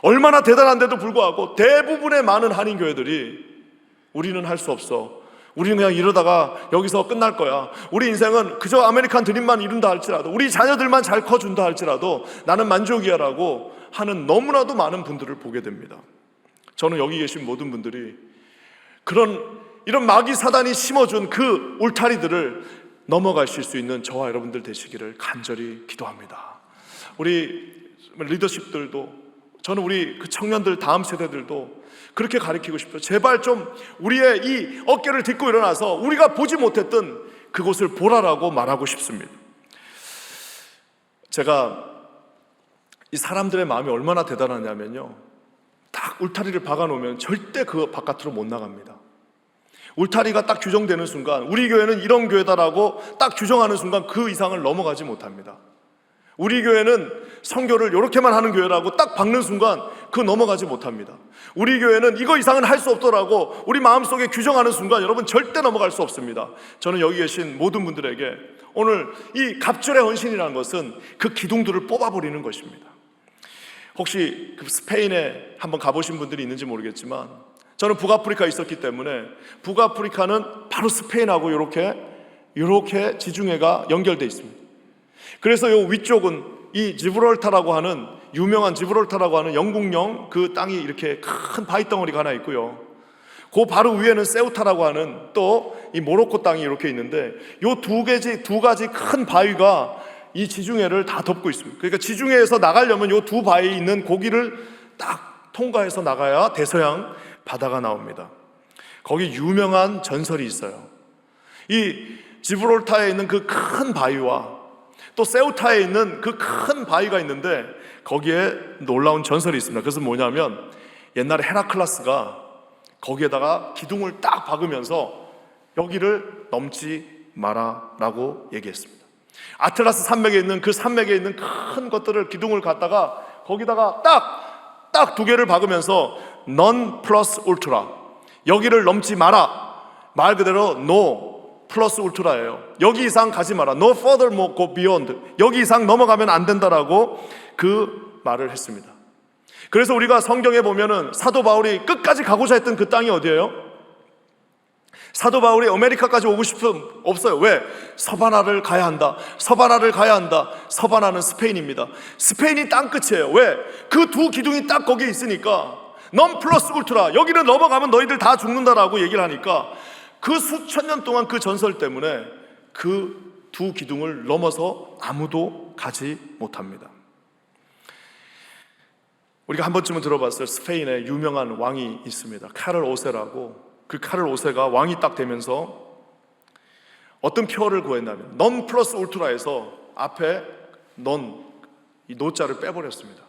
얼마나 대단한데도 불구하고 대부분의 많은 한인교회들이 우리는 할 수 없어. 우리는 그냥 이러다가 여기서 끝날 거야. 우리 인생은 그저 아메리칸 드림만 이룬다 할지라도, 우리 자녀들만 잘 커준다 할지라도 나는 만족이야 라고 하는 너무나도 많은 분들을 보게 됩니다. 저는 여기 계신 모든 분들이 이런 마귀 사단이 심어준 그 울타리들을 넘어가실 수 있는 저와 여러분들 되시기를 간절히 기도합니다. 우리 리더십들도, 저는 우리 그 청년들 다음 세대들도 그렇게 가르치고 싶어요. 제발 좀 우리의 이 어깨를 딛고 일어나서 우리가 보지 못했던 그곳을 보라라고 말하고 싶습니다. 제가 이 사람들의 마음이 얼마나 대단하냐면요, 딱 울타리를 박아놓으면 절대 그 바깥으로 못 나갑니다. 울타리가 딱 규정되는 순간, 우리 교회는 이런 교회다라고 딱 규정하는 순간 그 이상을 넘어가지 못합니다. 우리 교회는 선교를 이렇게만 하는 교회라고 딱 박는 순간 그 넘어가지 못합니다. 우리 교회는 이거 이상은 할 수 없더라고 우리 마음속에 규정하는 순간 여러분 절대 넘어갈 수 없습니다. 저는 여기 계신 모든 분들에게 오늘 이 갑절의 헌신이라는 것은 그 기둥들을 뽑아버리는 것입니다. 혹시 그 스페인에 한번 가보신 분들이 있는지 모르겠지만, 저는 북아프리카에 있었기 때문에 북아프리카는 바로 스페인하고 이렇게 지중해가 연결되어 있습니다. 그래서 요 위쪽은 이 지브롤타라고 하는, 유명한 지브롤타라고 하는 영국령 그 땅이 이렇게 큰 바위 덩어리가 하나 있고요, 그 바로 위에는 세우타라고 하는 또 이 모로코 땅이 이렇게 있는데, 요 두 가지 큰 바위가 이 지중해를 다 덮고 있습니다. 그러니까 지중해에서 나가려면 요 두 바위에 있는 고기를 딱 통과해서 나가야 대서양 바다가 나옵니다. 거기 유명한 전설이 있어요. 이 지브롤타에 있는 그 큰 바위와 또 세우타에 있는 그 큰 바위가 있는데 거기에 놀라운 전설이 있습니다. 그것은 뭐냐면, 옛날에 헤라클라스가 거기에다가 기둥을 딱 박으면서 여기를 넘지 마라 라고 얘기했습니다. 아틀라스 산맥에 있는 그 산맥에 있는 큰 것들을 기둥을 갖다가 거기다가 딱 2개를 박으면서 non 플러스 울트라, 여기를 넘지 마라, 말 그대로 no 플러스 울트라예요. 여기 이상 가지 마라, no further go beyond, 여기 이상 넘어가면 안 된다라고 그 말을 했습니다. 그래서 우리가 성경에 보면은 사도 바울이 끝까지 가고자 했던 그 땅이 어디예요? 사도 바울이 아메리카까지 오고 싶음 없어요. 왜? 서바나를 가야 한다. 서바나를 가야 한다. 서바나는 스페인입니다. 스페인이 땅끝이에요. 왜? 그 두 기둥이 딱 거기에 있으니까, non 플러스 울트라, 여기를 넘어가면 너희들 다 죽는다라고 얘기를 하니까 그 수천 년 동안 그 전설 때문에 그 두 기둥을 넘어서 아무도 가지 못합니다. 우리가 한 번쯤은 들어봤어요. 스페인에 유명한 왕이 있습니다. 카를 5세라고. 그 카를 5세가 왕이 딱 되면서 어떤 표어를 구했냐면 non 플러스 울트라에서 앞에 non, 이 노자를 빼버렸습니다.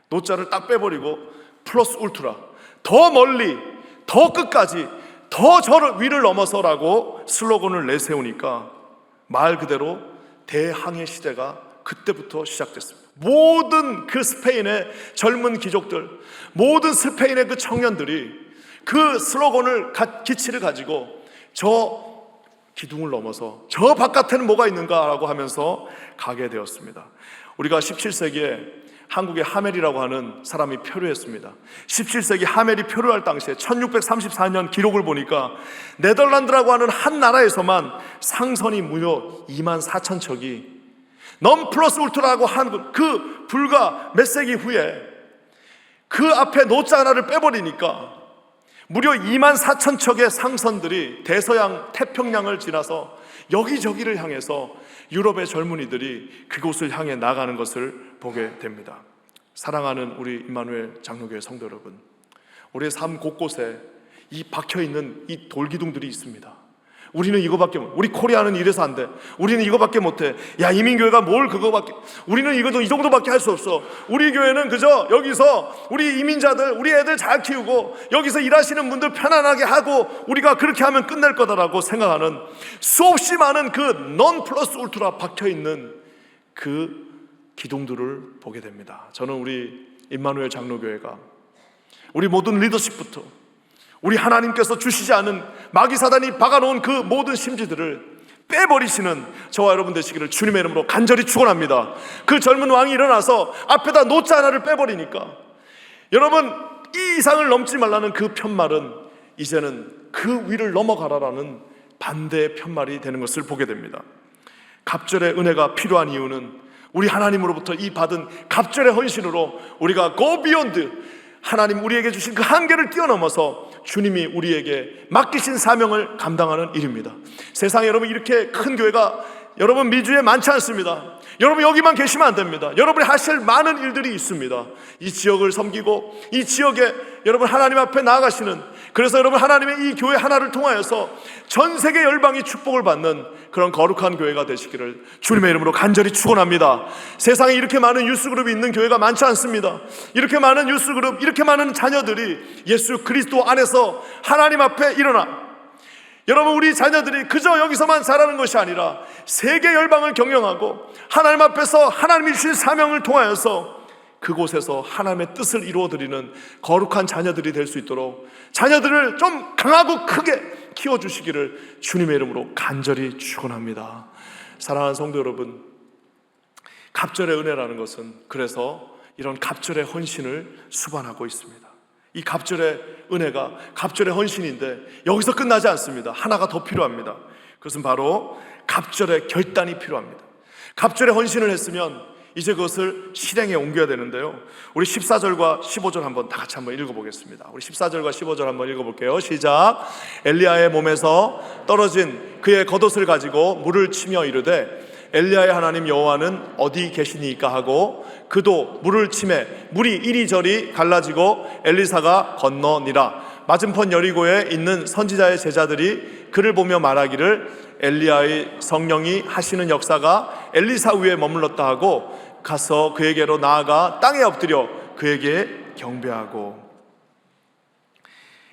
노자를 딱 빼버리고 플러스 울트라, 더 멀리, 더 끝까지, 더 저 위를 넘어서라고 슬로건을 내세우니까 말 그대로 대항해 시대가 그때부터 시작됐습니다. 모든 그 스페인의 젊은 귀족들, 모든 스페인의 그 청년들이 그 슬로건을 기치를 가지고 저 기둥을 넘어서 저 바깥에는 뭐가 있는가라고 하면서 가게 되었습니다. 우리가 17세기에 한국에 하멜이라고 하는 사람이 표류했습니다. 17세기 하멜이 표류할 당시에 1634년 기록을 보니까 네덜란드라고 하는 한 나라에서만 상선이 무려 24,000척이 넘 플러스 울트라라고 한 그 불과 몇 세기 후에 그 앞에 노자 하나를 빼버리니까 무려 24,000척의 상선들이 대서양 태평양을 지나서 여기저기를 향해서 유럽의 젊은이들이 그곳을 향해 나가는 것을 보게 됩니다. 사랑하는 우리 임마누엘 장로교회 성도 여러분, 우리의 삶 곳곳에 이 박혀있는 이 돌기둥들이 있습니다. 우리는 이거밖에 못, 우리 코리아는 이래서 안 돼, 우리는 이거밖에 못해, 야 이민교회가 뭘 그거밖에, 우리는 이것도 이 정도밖에 할 수 없어, 우리 교회는 그저 여기서 우리 이민자들 우리 애들 잘 키우고 여기서 일하시는 분들 편안하게 하고 우리가 그렇게 하면 끝날 거다라고 생각하는 수없이 많은 그 넌 플러스 울트라 박혀있는 그 기둥들을 보게 됩니다. 저는 우리 임마누엘 장로교회가 우리 모든 리더십부터 우리 하나님께서 주시지 않은 마귀 사단이 박아놓은 그 모든 심지들을 빼버리시는 저와 여러분 되시기를 주님의 이름으로 간절히 축원합니다. 그 젊은 왕이 일어나서 앞에다 노자 하나를 빼버리니까 여러분 이 이상을 넘지 말라는 그 편말은 이제는 그 위를 넘어가라라는 반대의 편말이 되는 것을 보게 됩니다. 갑절의 은혜가 필요한 이유는 우리 하나님으로부터 이 받은 갑절의 헌신으로 우리가 go beyond, 하나님 우리에게 주신 그 한계를 뛰어넘어서 주님이 우리에게 맡기신 사명을 감당하는 일입니다. 세상에 여러분 이렇게 큰 교회가 여러분 미주에 많지 않습니다. 여러분 여기만 계시면 안 됩니다. 여러분이 하실 많은 일들이 있습니다. 이 지역을 섬기고 이 지역에 여러분 하나님 앞에 나아가시는, 그래서 여러분 하나님의 이 교회 하나를 통하여서 전 세계 열방이 축복을 받는 그런 거룩한 교회가 되시기를 주님의 이름으로 간절히 축원합니다. 세상에 이렇게 많은 유스그룹이 있는 교회가 많지 않습니다. 이렇게 많은 유스그룹, 이렇게 많은 자녀들이 예수 그리스도 안에서 하나님 앞에 일어나, 여러분 우리 자녀들이 그저 여기서만 자라는 것이 아니라 세계 열방을 경영하고 하나님 앞에서 하나님이 주신 사명을 통하여서 그곳에서 하나님의 뜻을 이루어드리는 거룩한 자녀들이 될 수 있도록 자녀들을 좀 강하고 크게 키워주시기를 주님의 이름으로 간절히 축원합니다. 사랑하는 성도 여러분, 갑절의 은혜라는 것은 그래서 이런 갑절의 헌신을 수반하고 있습니다. 이 갑절의 은혜가 갑절의 헌신인데 여기서 끝나지 않습니다. 하나가 더 필요합니다. 그것은 바로 갑절의 결단이 필요합니다. 갑절의 헌신을 했으면 이제 그것을 실행에 옮겨야 되는데요, 우리 14절과 15절 한번 다 같이 한번 읽어보겠습니다. 우리 14절과 15절 한번 읽어볼게요. 시작. 엘리야의 몸에서 떨어진 그의 겉옷을 가지고 물을 치며 이르되 엘리야의 하나님 여호와는 어디 계시니까 하고 그도 물을 치매 물이 이리저리 갈라지고 엘리사가 건너니라. 맞은편 여리고에 있는 선지자의 제자들이 그를 보며 말하기를 엘리야의 성령이 하시는 역사가 엘리사 위에 머물렀다 하고 가서 그에게로 나아가 땅에 엎드려 그에게 경배하고,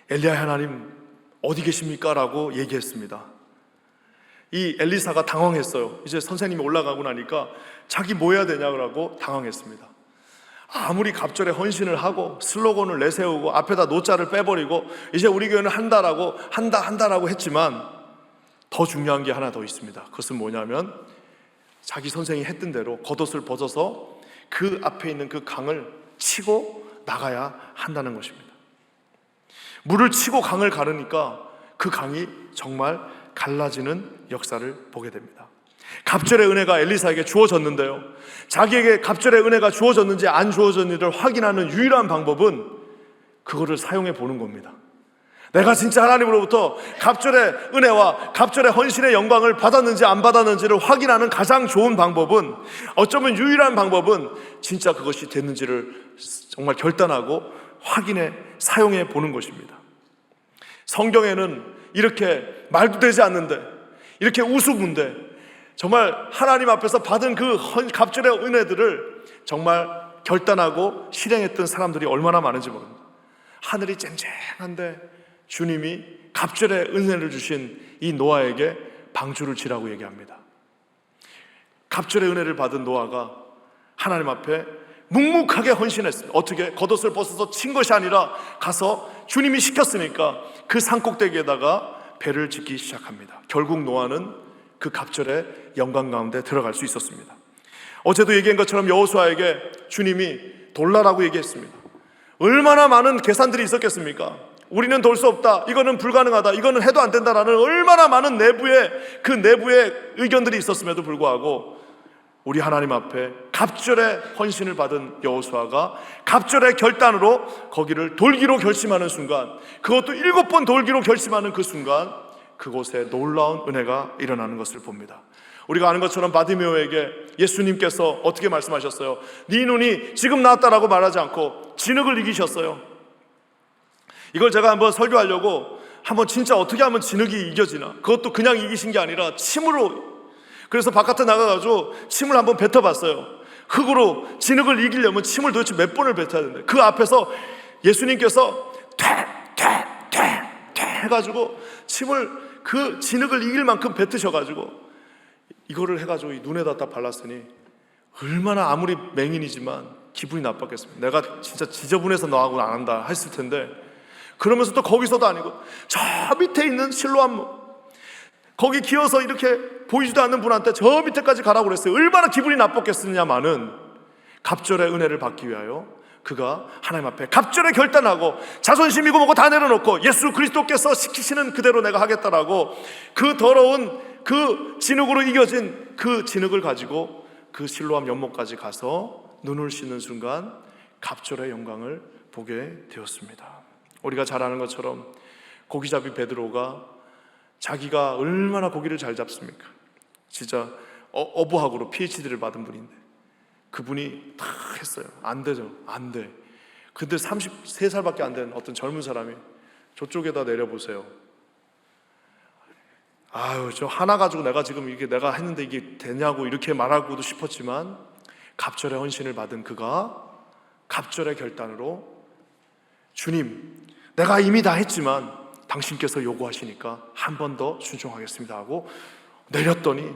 엘리야의 하나님 어디 계십니까? 라고 얘기했습니다. 이 엘리사가 당황했어요. 이제 선생님이 올라가고 나니까 자기 뭐 해야 되냐고 당황했습니다. 아무리 갑절에 헌신을 하고 슬로건을 내세우고 앞에다 노자를 빼버리고 이제 우리 교회는 한다라고 했지만 더 중요한 게 하나 더 있습니다. 그것은 뭐냐면 자기 선생이 했던 대로 겉옷을 벗어서 그 앞에 있는 그 강을 치고 나가야 한다는 것입니다. 물을 치고 강을 가르니까 그 강이 정말 갈라지는 역사를 보게 됩니다. 갑절의 은혜가 엘리사에게 주어졌는데요, 자기에게 갑절의 은혜가 주어졌는지 안 주어졌는지를 확인하는 유일한 방법은 그거를 사용해 보는 겁니다. 내가 진짜 하나님으로부터 갑절의 은혜와 갑절의 헌신의 영광을 받았는지 안 받았는지를 확인하는 가장 좋은 방법은, 어쩌면 유일한 방법은 진짜 그것이 됐는지를 정말 결단하고 확인해 사용해 보는 것입니다. 성경에는 이렇게 말도 되지 않는데 이렇게 우스운데 정말 하나님 앞에서 받은 그 갑절의 은혜들을 정말 결단하고 실행했던 사람들이 얼마나 많은지 모릅니다. 하늘이 쨍쨍한데 주님이 갑절의 은혜를 주신 이 노아에게 방주를 지라고 얘기합니다. 갑절의 은혜를 받은 노아가 하나님 앞에 묵묵하게 헌신했습니다. 어떻게? 겉옷을 벗어서 친 것이 아니라 가서 주님이 시켰으니까 그 산꼭대기에다가 배를 짓기 시작합니다. 결국 노아는 그 갑절의 영광 가운데 들어갈 수 있었습니다. 어제도 얘기한 것처럼 여호수아에게 주님이 돌라라고 얘기했습니다. 얼마나 많은 계산들이 있었겠습니까? 우리는 돌 수 없다, 이거는 불가능하다, 이거는 해도 안 된다라는 얼마나 많은 내부의 의견들이 있었음에도 불구하고 우리 하나님 앞에 갑절의 헌신을 받은 여호수아가 갑절의 결단으로 거기를 돌기로 결심하는 순간, 그것도 7번 돌기로 결심하는 그 순간 그곳에 놀라운 은혜가 일어나는 것을 봅니다. 우리가 아는 것처럼 바디메오에게 예수님께서 어떻게 말씀하셨어요? 네 눈이 지금 나았다라고 말하지 않고 진흙을 이기셨어요. 이걸 제가 한번 설교하려고 한번 진짜 어떻게 하면 진흙이 이겨지나, 그것도 그냥 이기신 게 아니라 침으로, 그래서 바깥에 나가가지고 침을 한번 뱉어봤어요. 흙으로 진흙을 이기려면 침을 도대체 몇 번을 뱉어야 되는데, 그 앞에서 예수님께서 해가지고 침을, 그 진흙을 이길 만큼 뱉으셔가지고 이거를 해가지고 눈에다 딱 발랐으니 얼마나, 아무리 맹인이지만 기분이 나빴겠습니까? 내가 진짜 지저분해서 너하고 안 한다 했을 텐데, 그러면서 또 거기서도 아니고 저 밑에 있는 실로암, 거기 기어서 이렇게 보이지도 않는 분한테 저 밑에까지 가라고 그랬어요. 얼마나 기분이 나빴겠느냐마는 갑절의 은혜를 받기 위하여 그가 하나님 앞에 갑절의 결단하고 자존심이고 뭐고 다 내려놓고 예수 그리스도께서 시키시는 그대로 내가 하겠다라고 그 더러운 그 진흙으로 이겨진 그 진흙을 가지고 그 실로암 연못까지 가서 눈을 씻는 순간 갑절의 영광을 보게 되었습니다. 우리가 잘 아는 것처럼 고기잡이 베드로가 자기가 얼마나 고기를 잘 잡습니까? 진짜 어부학으로 PhD를 받은 분인데 그분이 다 했어요. 안 되죠. 안 돼. 근데 33살밖에 안 된 어떤 젊은 사람이 저쪽에다 내려보세요. 아유, 저 하나 가지고 내가 지금 이게 내가 했는데 이게 되냐고 이렇게 말하고도 싶었지만 갑절의 헌신을 받은 그가 갑절의 결단으로 주님, 내가 이미 다 했지만 당신께서 요구하시니까 한 번 더 순종하겠습니다 하고 내렸더니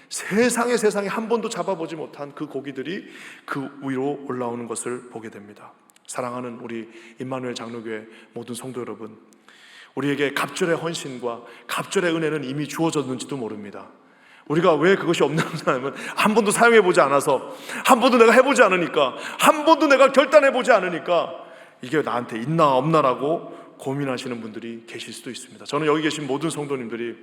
세상에 한 번도 잡아보지 못한 그 고기들이 그 위로 올라오는 것을 보게 됩니다. 사랑하는 우리 임마누엘 장로교회 모든 성도 여러분, 우리에게 갑절의 헌신과 갑절의 은혜는 이미 주어졌는지도 모릅니다. 우리가 왜 그것이 없는 사람은 한 번도 사용해보지 않아서, 한 번도 내가 해보지 않으니까, 한 번도 내가 결단해보지 않으니까 이게 나한테 있나 없나라고 고민하시는 분들이 계실 수도 있습니다. 저는 여기 계신 모든 성도님들이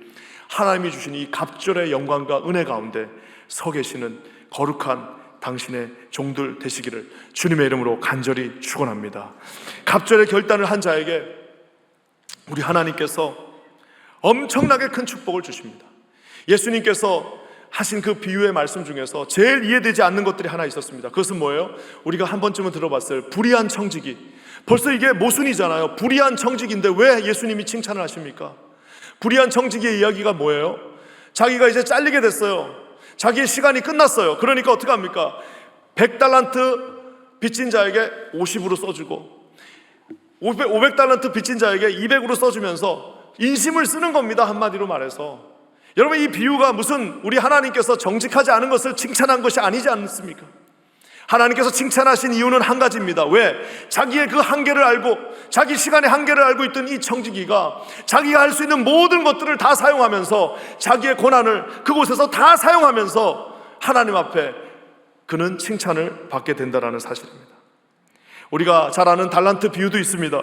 하나님이 주신 이 갑절의 영광과 은혜 가운데 서 계시는 거룩한 당신의 종들 되시기를 주님의 이름으로 간절히 축원합니다. 갑절의 결단을 한 자에게 우리 하나님께서 엄청나게 큰 축복을 주십니다. 예수님께서 하신 그 비유의 말씀 중에서 제일 이해되지 않는 것들이 하나 있었습니다. 그것은 뭐예요? 우리가 한 번쯤은 들어봤어요. 불의한 청지기. 벌써 이게 모순이잖아요. 불의한 청지기인데 왜 예수님이 칭찬을 하십니까? 불의한 청지기의 이야기가 뭐예요? 자기가 이제 잘리게 됐어요. 자기의 시간이 끝났어요. 그러니까 어떻게 합니까? 100달란트 빚진 자에게 50으로 써주고 500달란트 빚진 자에게 200으로 써주면서 인심을 쓰는 겁니다. 한마디로 말해서. 여러분, 이 비유가 무슨 우리 하나님께서 정직하지 않은 것을 칭찬한 것이 아니지 않습니까? 하나님께서 칭찬하신 이유는 한 가지입니다. 왜? 자기의 그 한계를 알고, 자기 시간의 한계를 알고 있던 이 청지기가 자기가 할 수 있는 모든 것들을 다 사용하면서 자기의 고난을 그곳에서 다 사용하면서 하나님 앞에 그는 칭찬을 받게 된다는 사실입니다. 우리가 잘 아는 달란트 비유도 있습니다.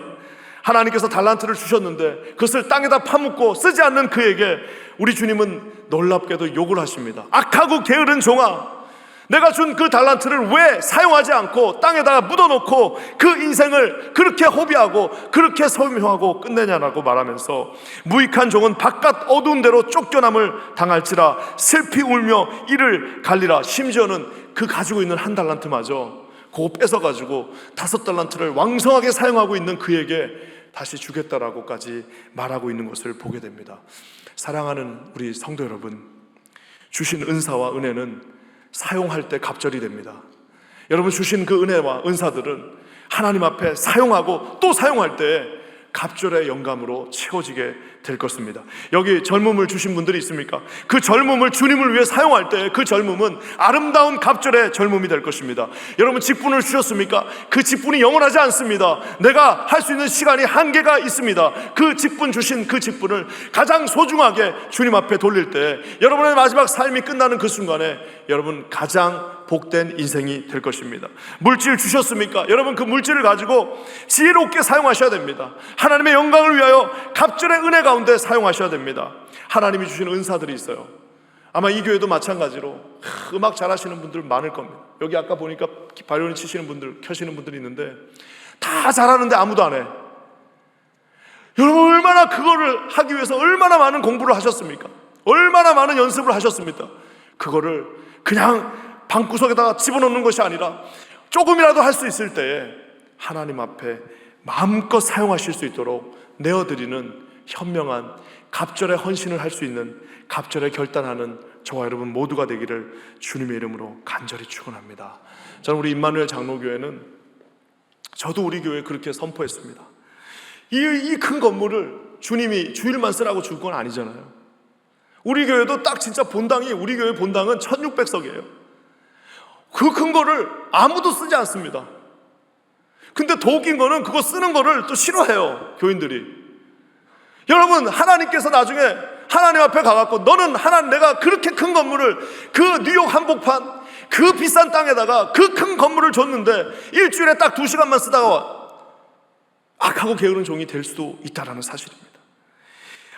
하나님께서 달란트를 주셨는데 그것을 땅에다 파묻고 쓰지 않는 그에게 우리 주님은 놀랍게도 욕을 하십니다. 악하고 게으른 종아, 내가 준 그 달란트를 왜 사용하지 않고 땅에다가 묻어놓고 그 인생을 그렇게 허비하고 그렇게 소명하고 끝내냐라고 말하면서 무익한 종은 바깥 어두운 데로 쫓겨남을 당할지라 슬피 울며 이를 갈리라. 심지어는 그 가지고 있는 한 달란트마저 그거 뺏어가지고 5달란트를 왕성하게 사용하고 있는 그에게 다시 주겠다라고까지 말하고 있는 것을 보게 됩니다. 사랑하는 우리 성도 여러분, 주신 은사와 은혜는 사용할 때 갑절이 됩니다. 여러분, 주신 그 은혜와 은사들은 하나님 앞에 사용하고 또 사용할 때 갑절의 영감으로 채워지게 될 것입니다. 여기 젊음을 주신 분들이 있습니까? 그 젊음을 주님을 위해 사용할 때 그 젊음은 아름다운 갑절의 젊음이 될 것입니다. 여러분, 직분을 주셨습니까? 그 직분이 영원하지 않습니다. 내가 할 수 있는 시간이 한계가 있습니다. 그 직분, 주신 그 직분을 가장 소중하게 주님 앞에 돌릴 때 여러분의 마지막 삶이 끝나는 그 순간에 여러분 가장 복된 인생이 될 것입니다. 물질 주셨습니까? 여러분, 그 물질을 가지고 지혜롭게 사용하셔야 됩니다. 하나님의 영광을 위하여 갑절의 은혜 가운데 사용하셔야 됩니다. 하나님이 주신 은사들이 있어요. 아마 이 교회도 마찬가지로 음악 잘하시는 분들 많을 겁니다. 여기 아까 보니까 바이올린 치시는 분들, 켜시는 분들이 있는데 다 잘하는데 아무도 안 해. 여러분, 얼마나 그거를 하기 위해서 얼마나 많은 공부를 하셨습니까? 얼마나 많은 연습을 하셨습니까? 그거를 그냥 방구석에다가 집어넣는 것이 아니라 조금이라도 할 수 있을 때에 하나님 앞에 마음껏 사용하실 수 있도록 내어드리는 현명한 갑절의 헌신을 할 수 있는, 갑절의 결단하는 저와 여러분 모두가 되기를 주님의 이름으로 간절히 축원합니다. 저는 우리 임마누엘 장로교회는, 저도 우리 교회에 그렇게 선포했습니다. 이 큰 건물을 주님이 주일만 쓰라고 줄 건 아니잖아요. 우리 교회도 딱 진짜 본당이, 우리 교회 본당은 1600석이에요. 그 큰 거를 아무도 쓰지 않습니다. 근데 더 웃긴 거는 그거 쓰는 거를 또 싫어해요, 교인들이. 여러분, 하나님께서 나중에 하나님 앞에 가갖고 너는 하나님, 내가 그렇게 큰 건물을, 그 뉴욕 한복판 그 비싼 땅에다가 그 큰 건물을 줬는데 일주일에 딱 2시간만 쓰다가 악하고 게으른 종이 될 수도 있다는 사실입니다.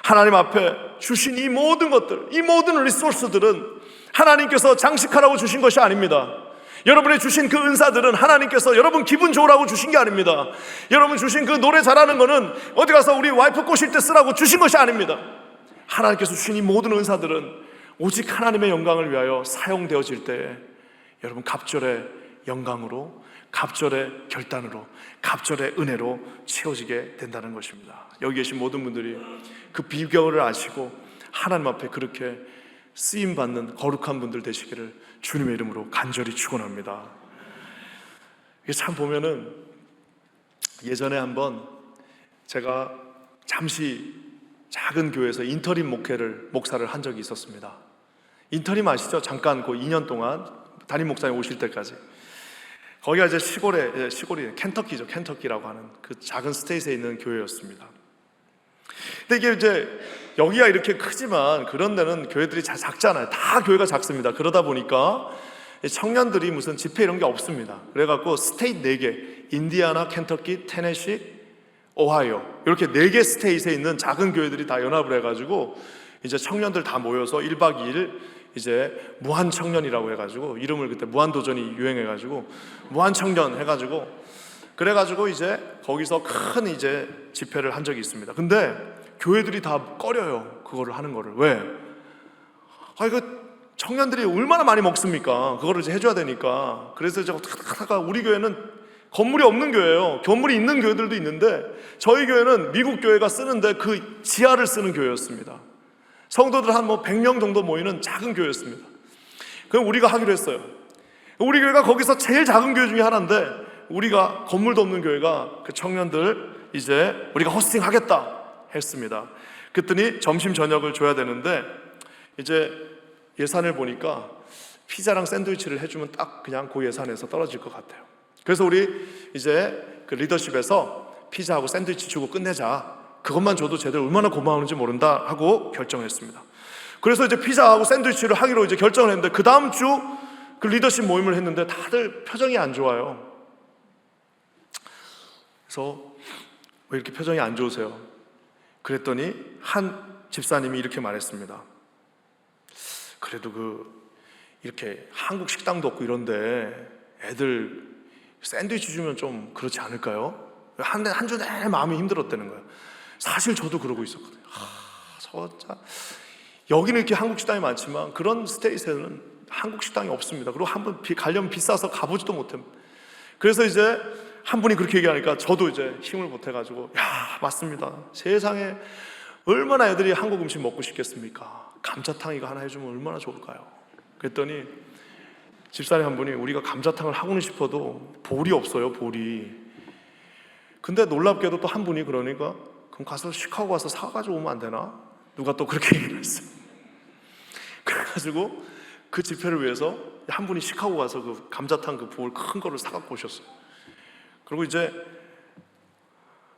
하나님 앞에 주신 이 모든 것들, 이 모든 리소스들은 하나님께서 장식하라고 주신 것이 아닙니다. 여러분의 주신 그 은사들은 하나님께서 여러분 기분 좋으라고 주신 게 아닙니다. 여러분 주신 그 노래 잘하는 거는 어디 가서 우리 와이프 꼬실 때 쓰라고 주신 것이 아닙니다. 하나님께서 주신 이 모든 은사들은 오직 하나님의 영광을 위하여 사용되어질 때에 여러분 갑절의 영광으로, 갑절의 결단으로, 갑절의 은혜로 채워지게 된다는 것입니다. 여기 계신 모든 분들이 그 비결을 아시고 하나님 앞에 그렇게 쓰임받는 거룩한 분들 되시기를 주님의 이름으로 간절히 축원합니다. 이게 참 보면은, 예전에 한번 제가 잠시 작은 교회에서 인터림 목사를 한 적이 있었습니다. 인터림 아시죠? 잠깐 그 2년 동안 담임 목사님 오실 때까지. 거기가 이제 시골이 켄터키죠. 켄터키라고 하는 그 작은 스테이트에 있는 교회였습니다. 근데 이게 이제 여기가 이렇게 크지만 그런 데는 교회들이 작잖아요. 다 교회가 작습니다. 그러다 보니까 청년들이 무슨 집회 이런 게 없습니다. 그래갖고 스테이트 4개, 인디아나, 켄터키, 테네시, 오하이오, 이렇게 4개 스테이트에 있는 작은 교회들이 다 연합을 해가지고 이제 청년들 다 모여서 1박 2일 이제 무한청년이라고 해가지고, 이름을 그때 무한도전이 유행해가지고 무한청년 해가지고, 그래가지고 이제 거기서 큰 이제 집회를 한 적이 있습니다. 근데 교회들이 다 꺼려요, 그거를 하는 거를. 왜? 이거 청년들이 얼마나 많이 먹습니까? 그거를 이제 해줘야 되니까. 그래서 이제 하다가 우리 교회는 건물이 없는 교회예요. 건물이 있는 교회들도 있는데 저희 교회는 미국 교회가 쓰는데 그 지하를 쓰는 교회였습니다. 성도들 한 100명 정도 모이는 작은 교회였습니다. 그럼 우리가 하기로 했어요. 우리 교회가 거기서 제일 작은 교회 중에 하나인데, 우리가 건물도 없는 교회가 그 청년들 이제 우리가 호스팅 하겠다 했습니다. 그랬더니 점심 저녁을 줘야 되는데 이제 예산을 보니까 피자랑 샌드위치를 해주면 딱 그냥 그 예산에서 떨어질 것 같아요. 그래서 우리 이제 그 리더십에서 피자하고 샌드위치 주고 끝내자, 그것만 줘도 쟤들 얼마나 고마운지 모른다 하고 결정했습니다. 그래서 이제 피자하고 샌드위치를 하기로 이제 결정을 했는데, 그 다음 주 그 리더십 모임을 했는데 다들 표정이 안 좋아요. 그래서 왜 이렇게 표정이 안 좋으세요? 그랬더니 한 집사님이 이렇게 말했습니다. 그래도 이렇게 한국 식당도 없고 이런데 애들 샌드위치 주면 좀 그렇지 않을까요? 한 주 내내 마음이 힘들었다는 거예요. 사실 저도 그러고 있었거든요. 진짜 여기는 이렇게 한국 식당이 많지만 그런 스테이트에는 한국 식당이 없습니다. 그리고 한번 가려면 비싸서 가보지도 못합니다. 그래서 이제 한 분이 그렇게 얘기하니까 저도 이제 힘을 보태가지고, 맞습니다. 세상에 얼마나 애들이 한국 음식 먹고 싶겠습니까? 감자탕 이거 하나 해주면 얼마나 좋을까요? 그랬더니 집사님 한 분이, 우리가 감자탕을 하고는 싶어도 볼이 없어요, 볼이. 근데 놀랍게도 또 한 분이 그러니까 그럼 가서 시카고 가서 사가지고 오면 안 되나? 누가 또 그렇게 얘기를 했어요. 그래가지고 그 집회를 위해서 한 분이 시카고 가서 그 감자탕 그 보울 큰 거를 사갖고 오셨어요. 그리고 이제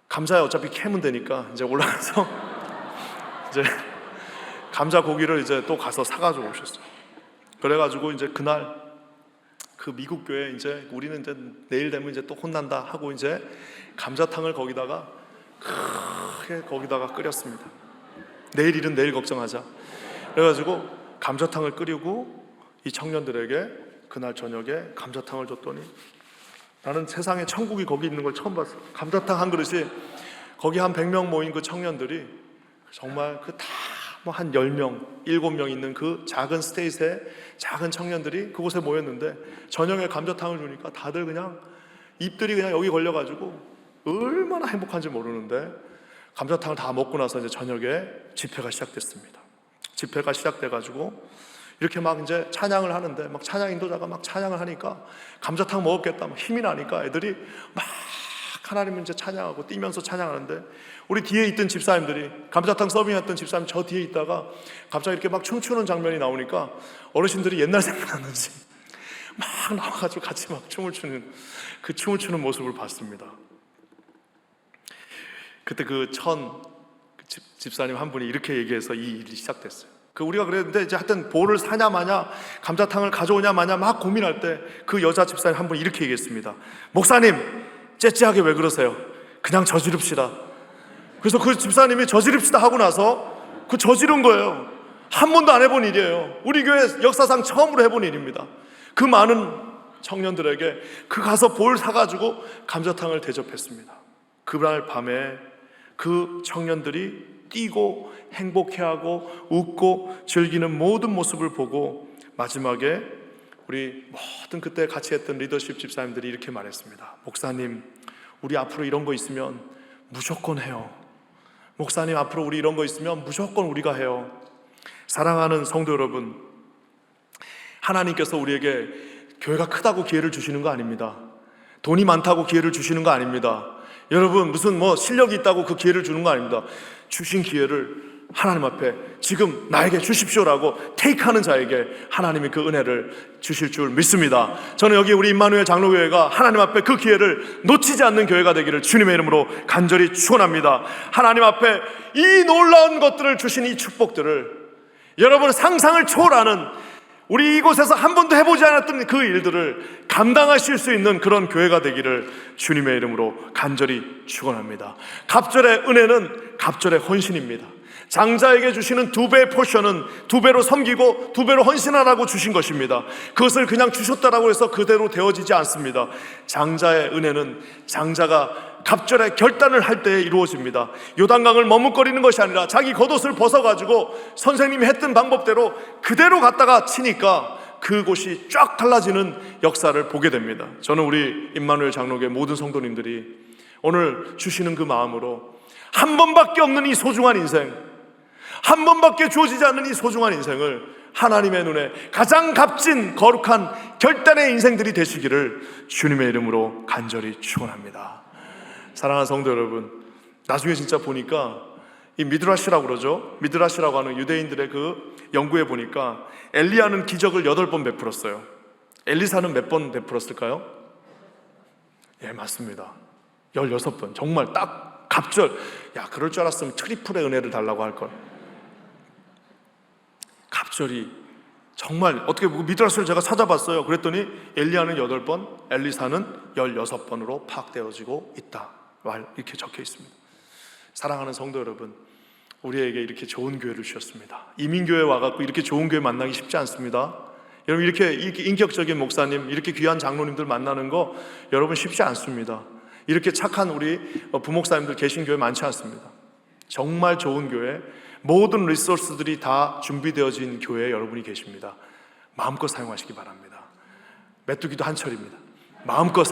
감자에 어차피 캐면 되니까 이제 올라가서 이제 감자 고기를 이제 또 가서 사가지고 오셨어요. 그래가지고 이제 그날 그 미국 교회 이제 우리는 이제 내일 되면 이제 또 혼난다 하고 이제 감자탕을 거기다가 크게 거기다가 끓였습니다. 내일 일은 내일 걱정하자. 그래가지고 감자탕을 끓이고 이 청년들에게 그날 저녁에 감자탕을 줬더니 나는 세상에 천국이 거기 있는 걸 처음 봤어. 감자탕 한 그릇이 거기 한 100명 모인 그 청년들이 정말 그 다 뭐 한 10명, 7명 있는 그 작은 스테이트의 작은 청년들이 그곳에 모였는데 저녁에 감자탕을 주니까 다들 그냥 입들이 그냥 여기 걸려가지고 얼마나 행복한지 모르는데 감자탕을 다 먹고 나서 이제 저녁에 집회가 시작됐습니다. 집회가 시작돼가지고 이렇게 막 이제 찬양을 하는데 막 찬양 인도자가 막 찬양을 하니까 감자탕 먹었겠다 막 힘이 나니까 애들이 막 하나님을 이제 찬양하고 뛰면서 찬양하는데 우리 뒤에 있던 집사님들이 감자탕 서빙했던 집사님 저 뒤에 있다가 갑자기 이렇게 막 춤추는 장면이 나오니까 어르신들이 옛날 생각나는지 막 나와가지고 같이 막 춤을 추는 그 춤을 추는 모습을 봤습니다. 그때 그 집사님 한 분이 이렇게 얘기해서 이 일이 시작됐어요. 우리가 그랬는데 이제 하여튼 볼을 사냐 마냐 감자탕을 가져오냐 마냐 막 고민할 때 그 여자 집사님 한 분이 이렇게 얘기했습니다. 목사님 째째하게 왜 그러세요? 그냥 저지릅시다. 그래서 그 집사님이 저지릅시다 하고 나서 그 저지른 거예요. 한 번도 안 해본 일이에요. 우리 교회 역사상 처음으로 해본 일입니다. 그 많은 청년들에게 그 가서 볼 사가지고 감자탕을 대접했습니다. 그날 밤에 그 청년들이 뛰고 행복해하고 웃고 즐기는 모든 모습을 보고 마지막에 우리 모든 그때 같이 했던 리더십 집사님들이 이렇게 말했습니다. 목사님, 우리 앞으로 이런 거 있으면 무조건 해요. 목사님, 앞으로 우리 이런 거 있으면 무조건 우리가 해요. 사랑하는 성도 여러분, 하나님께서 우리에게 교회가 크다고 기회를 주시는 거 아닙니다. 돈이 많다고 기회를 주시는 거 아닙니다. 여러분 무슨 뭐 실력이 있다고 그 기회를 주는 거 아닙니다. 주신 기회를 하나님 앞에 지금 나에게 주십시오라고 테이크하는 자에게 하나님이 그 은혜를 주실 줄 믿습니다. 저는 여기 우리 임마누엘 장로교회가 하나님 앞에 그 기회를 놓치지 않는 교회가 되기를 주님의 이름으로 간절히 축원합니다. 하나님 앞에 이 놀라운 것들을 주신 이 축복들을 여러분 상상을 초월하는 우리 이곳에서 한 번도 해보지 않았던 그 일들을 감당하실 수 있는 그런 교회가 되기를 주님의 이름으로 간절히 축원합니다. 갑절의 은혜는 갑절의 헌신입니다. 장자에게 주시는 2배의 포션은 2배로 섬기고 2배로 헌신하라고 주신 것입니다. 그것을 그냥 주셨다라고 해서 그대로 되어지지 않습니다. 장자의 은혜는 장자가 갑절의 결단을 할 때에 이루어집니다. 요단강을 머뭇거리는 것이 아니라 자기 겉옷을 벗어가지고 선생님이 했던 방법대로 그대로 갔다가 치니까 그곳이 쫙 달라지는 역사를 보게 됩니다. 저는 우리 임마누엘 장로교회 모든 성도님들이 오늘 주시는 그 마음으로 한 번밖에 없는 이 소중한 인생, 한 번밖에 주어지지 않는 이 소중한 인생을 하나님의 눈에 가장 값진 거룩한 결단의 인생들이 되시기를 주님의 이름으로 간절히 축원합니다. 사랑하는 성도 여러분, 나중에 진짜 보니까 이 미드라시라고 그러죠. 미드라시라고 하는 유대인들의 그 연구에 보니까 엘리야는 기적을 8번 베풀었어요. 엘리사는 몇 번 베풀었을까요? 예, 맞습니다. 16번. 정말 딱 갑절. 야, 그럴 줄 알았으면 트리플의 은혜를 달라고 할걸. 갑절이 정말 어떻게 미드라시를 제가 찾아봤어요. 그랬더니 엘리야는 8번, 엘리사는 16번으로 파악되어지고 있다. 이렇게 적혀 있습니다. 사랑하는 성도 여러분, 우리에게 이렇게 좋은 교회를 주셨습니다. 이민교회 와갖고 이렇게 좋은 교회 만나기 쉽지 않습니다. 여러분 이렇게 인격적인 목사님, 이렇게 귀한 장로님들 만나는 거 여러분 쉽지 않습니다. 이렇게 착한 우리 부목사님들 계신 교회 많지 않습니다. 정말 좋은 교회, 모든 리소스들이 다 준비되어진 교회에 여러분이 계십니다. 마음껏 사용하시기 바랍니다. 메뚜기도 한철입니다. 마음껏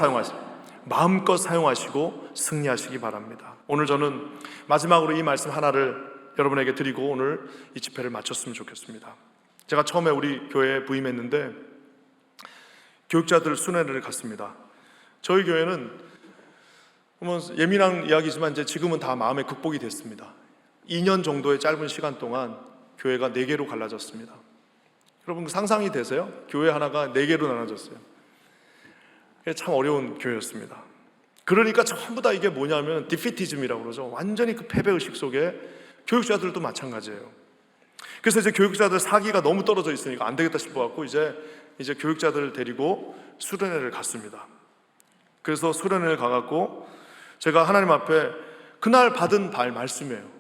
사용하시고 승리하시기 바랍니다. 오늘 저는 마지막으로 이 말씀 하나를 여러분에게 드리고 오늘 이 집회를 마쳤으면 좋겠습니다. 제가 처음에 우리 교회에 부임했는데 교육자들 순회를 갔습니다. 저희 교회는 예민한 이야기지만 이제 지금은 다 마음에 극복이 됐습니다. 2년 정도의 짧은 시간 동안 교회가 4개로 갈라졌습니다. 여러분 상상이 되세요? 교회 하나가 4개로 나눠졌어요. 참 어려운 교회였습니다. 그러니까 전부 다 이게 뭐냐면 디피티즘이라고 그러죠. 완전히 그 패배의식 속에 교육자들도 마찬가지예요. 그래서 이제 교육자들 사기가 너무 떨어져 있으니까 안 되겠다 싶어갖고 이제 교육자들을 데리고 수련회를 갔습니다. 그래서 수련회를 가갖고 제가 하나님 앞에 그날 받은 말씀이에요.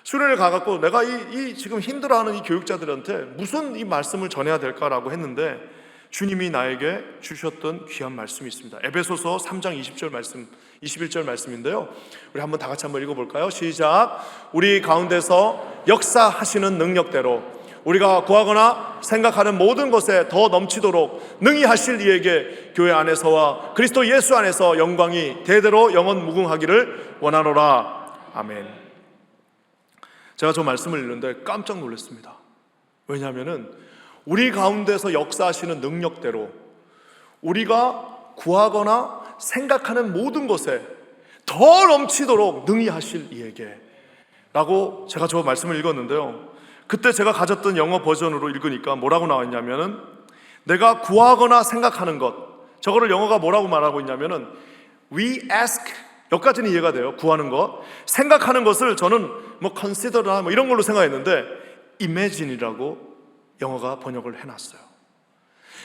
수련회를 가갖고 내가 이 지금 힘들어하는 이 교육자들한테 무슨 이 말씀을 전해야 될까라고 했는데 주님이 나에게 주셨던 귀한 말씀이 있습니다. 에베소서 3장 20절 말씀, 21절 말씀인데요. 우리 한번 다 같이 한번 읽어볼까요? 시작. 우리 가운데서 역사하시는 능력대로 우리가 구하거나 생각하는 모든 것에 더 넘치도록 능히 하실 이에게 교회 안에서와 그리스도 예수 안에서 영광이 대대로 영원 무궁하기를 원하노라. 아멘. 제가 저 말씀을 읽는데 깜짝 놀랐습니다. 왜냐하면은 우리 가운데서 역사하시는 능력대로 우리가 구하거나 생각하는 모든 것에 더 넘치도록 능히 하실 이에게 라고 제가 저 말씀을 읽었는데요. 그때 제가 가졌던 영어 버전으로 읽으니까 뭐라고 나왔냐면은 내가 구하거나 생각하는 것, 저거를 영어가 뭐라고 말하고 있냐면은 we ask, 여기까지는 이해가 돼요. 구하는 것. 생각하는 것을 저는 consider나 이런 걸로 생각했는데 imagine이라고 영어가 번역을 해놨어요.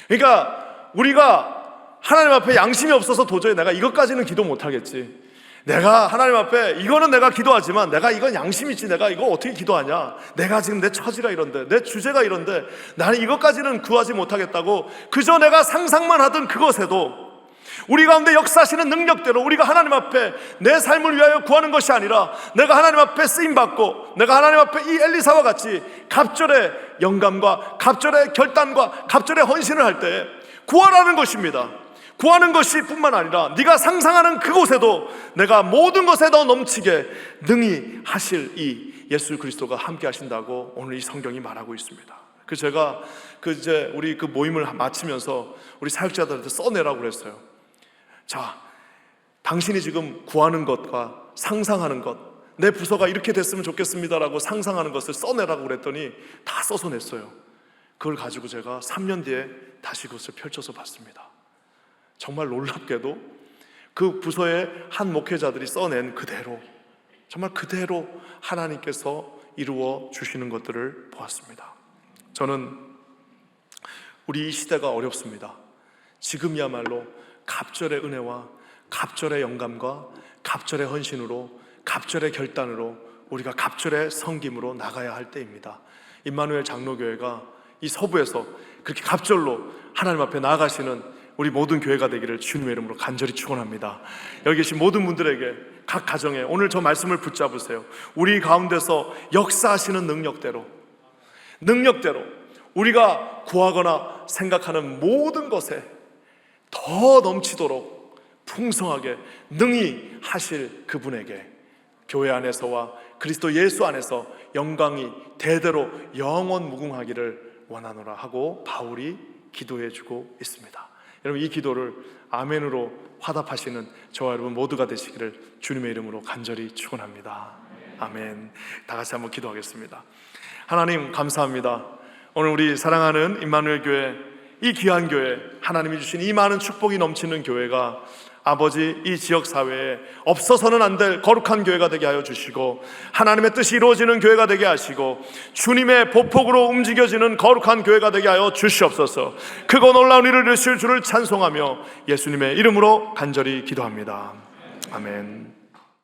그러니까 우리가 하나님 앞에 양심이 없어서 도저히 내가 이것까지는 기도 못하겠지, 내가 하나님 앞에 이거는 내가 기도하지만 내가 이건 양심 있지, 내가 이거 어떻게 기도하냐, 내가 지금 내 처지가 이런데 내 주제가 이런데 나는 이것까지는 구하지 못하겠다고 그저 내가 상상만 하던 그것에도 우리 가운데 역사하시는 능력대로 우리가 하나님 앞에 내 삶을 위하여 구하는 것이 아니라 내가 하나님 앞에 쓰임받고 내가 하나님 앞에 이 엘리사와 같이 갑절의 영감과 갑절의 결단과 갑절의 헌신을 할 때 구하라는 것입니다. 구하는 것이 뿐만 아니라 네가 상상하는 그곳에도 내가 모든 것에 더 넘치게 능히 하실 이 예수 그리스도가 함께 하신다고 오늘 이 성경이 말하고 있습니다. 제가 우리 그 모임을 마치면서 우리 사역자들한테 써내라고 그랬어요. 자, 당신이 지금 구하는 것과 상상하는 것, 내 부서가 이렇게 됐으면 좋겠습니다라고 상상하는 것을 써내라고 그랬더니 다 써서 냈어요. 그걸 가지고 제가 3년 뒤에 다시 그것을 펼쳐서 봤습니다. 정말 놀랍게도 그 부서의 한 목회자들이 써낸 그대로, 정말 그대로 하나님께서 이루어 주시는 것들을 보았습니다. 저는 우리 이 시대가 어렵습니다. 지금이야말로 갑절의 은혜와 갑절의 영감과 갑절의 헌신으로, 갑절의 결단으로, 우리가 갑절의 섬김으로 나가야 할 때입니다. 임마누엘 장로교회가 이 서부에서 그렇게 갑절로 하나님 앞에 나아가시는 우리 모든 교회가 되기를 주님의 이름으로 간절히 축원합니다. 여기 계신 모든 분들에게, 각 가정에 오늘 저 말씀을 붙잡으세요. 우리 가운데서 역사하시는 능력대로 우리가 구하거나 생각하는 모든 것에 더 넘치도록 풍성하게 능히 하실 그분에게 교회 안에서와 그리스도 예수 안에서 영광이 대대로 영원 무궁하기를 원하노라 하고 바울이 기도해 주고 있습니다. 여러분, 이 기도를 아멘으로 화답하시는 저와 여러분 모두가 되시기를 주님의 이름으로 간절히 축원합니다. 아멘. 다 같이 한번 기도하겠습니다. 하나님 감사합니다. 오늘 우리 사랑하는 임마누엘 교회, 이 귀한 교회, 하나님이 주신 이 많은 축복이 넘치는 교회가 아버지 이 지역사회에 없어서는 안 될 거룩한 교회가 되게 하여 주시고 하나님의 뜻이 이루어지는 교회가 되게 하시고 주님의 보폭으로 움직여지는 거룩한 교회가 되게 하여 주시옵소서. 크고 놀라운 일을 이루실 주를 찬송하며 예수님의 이름으로 간절히 기도합니다. 아멘.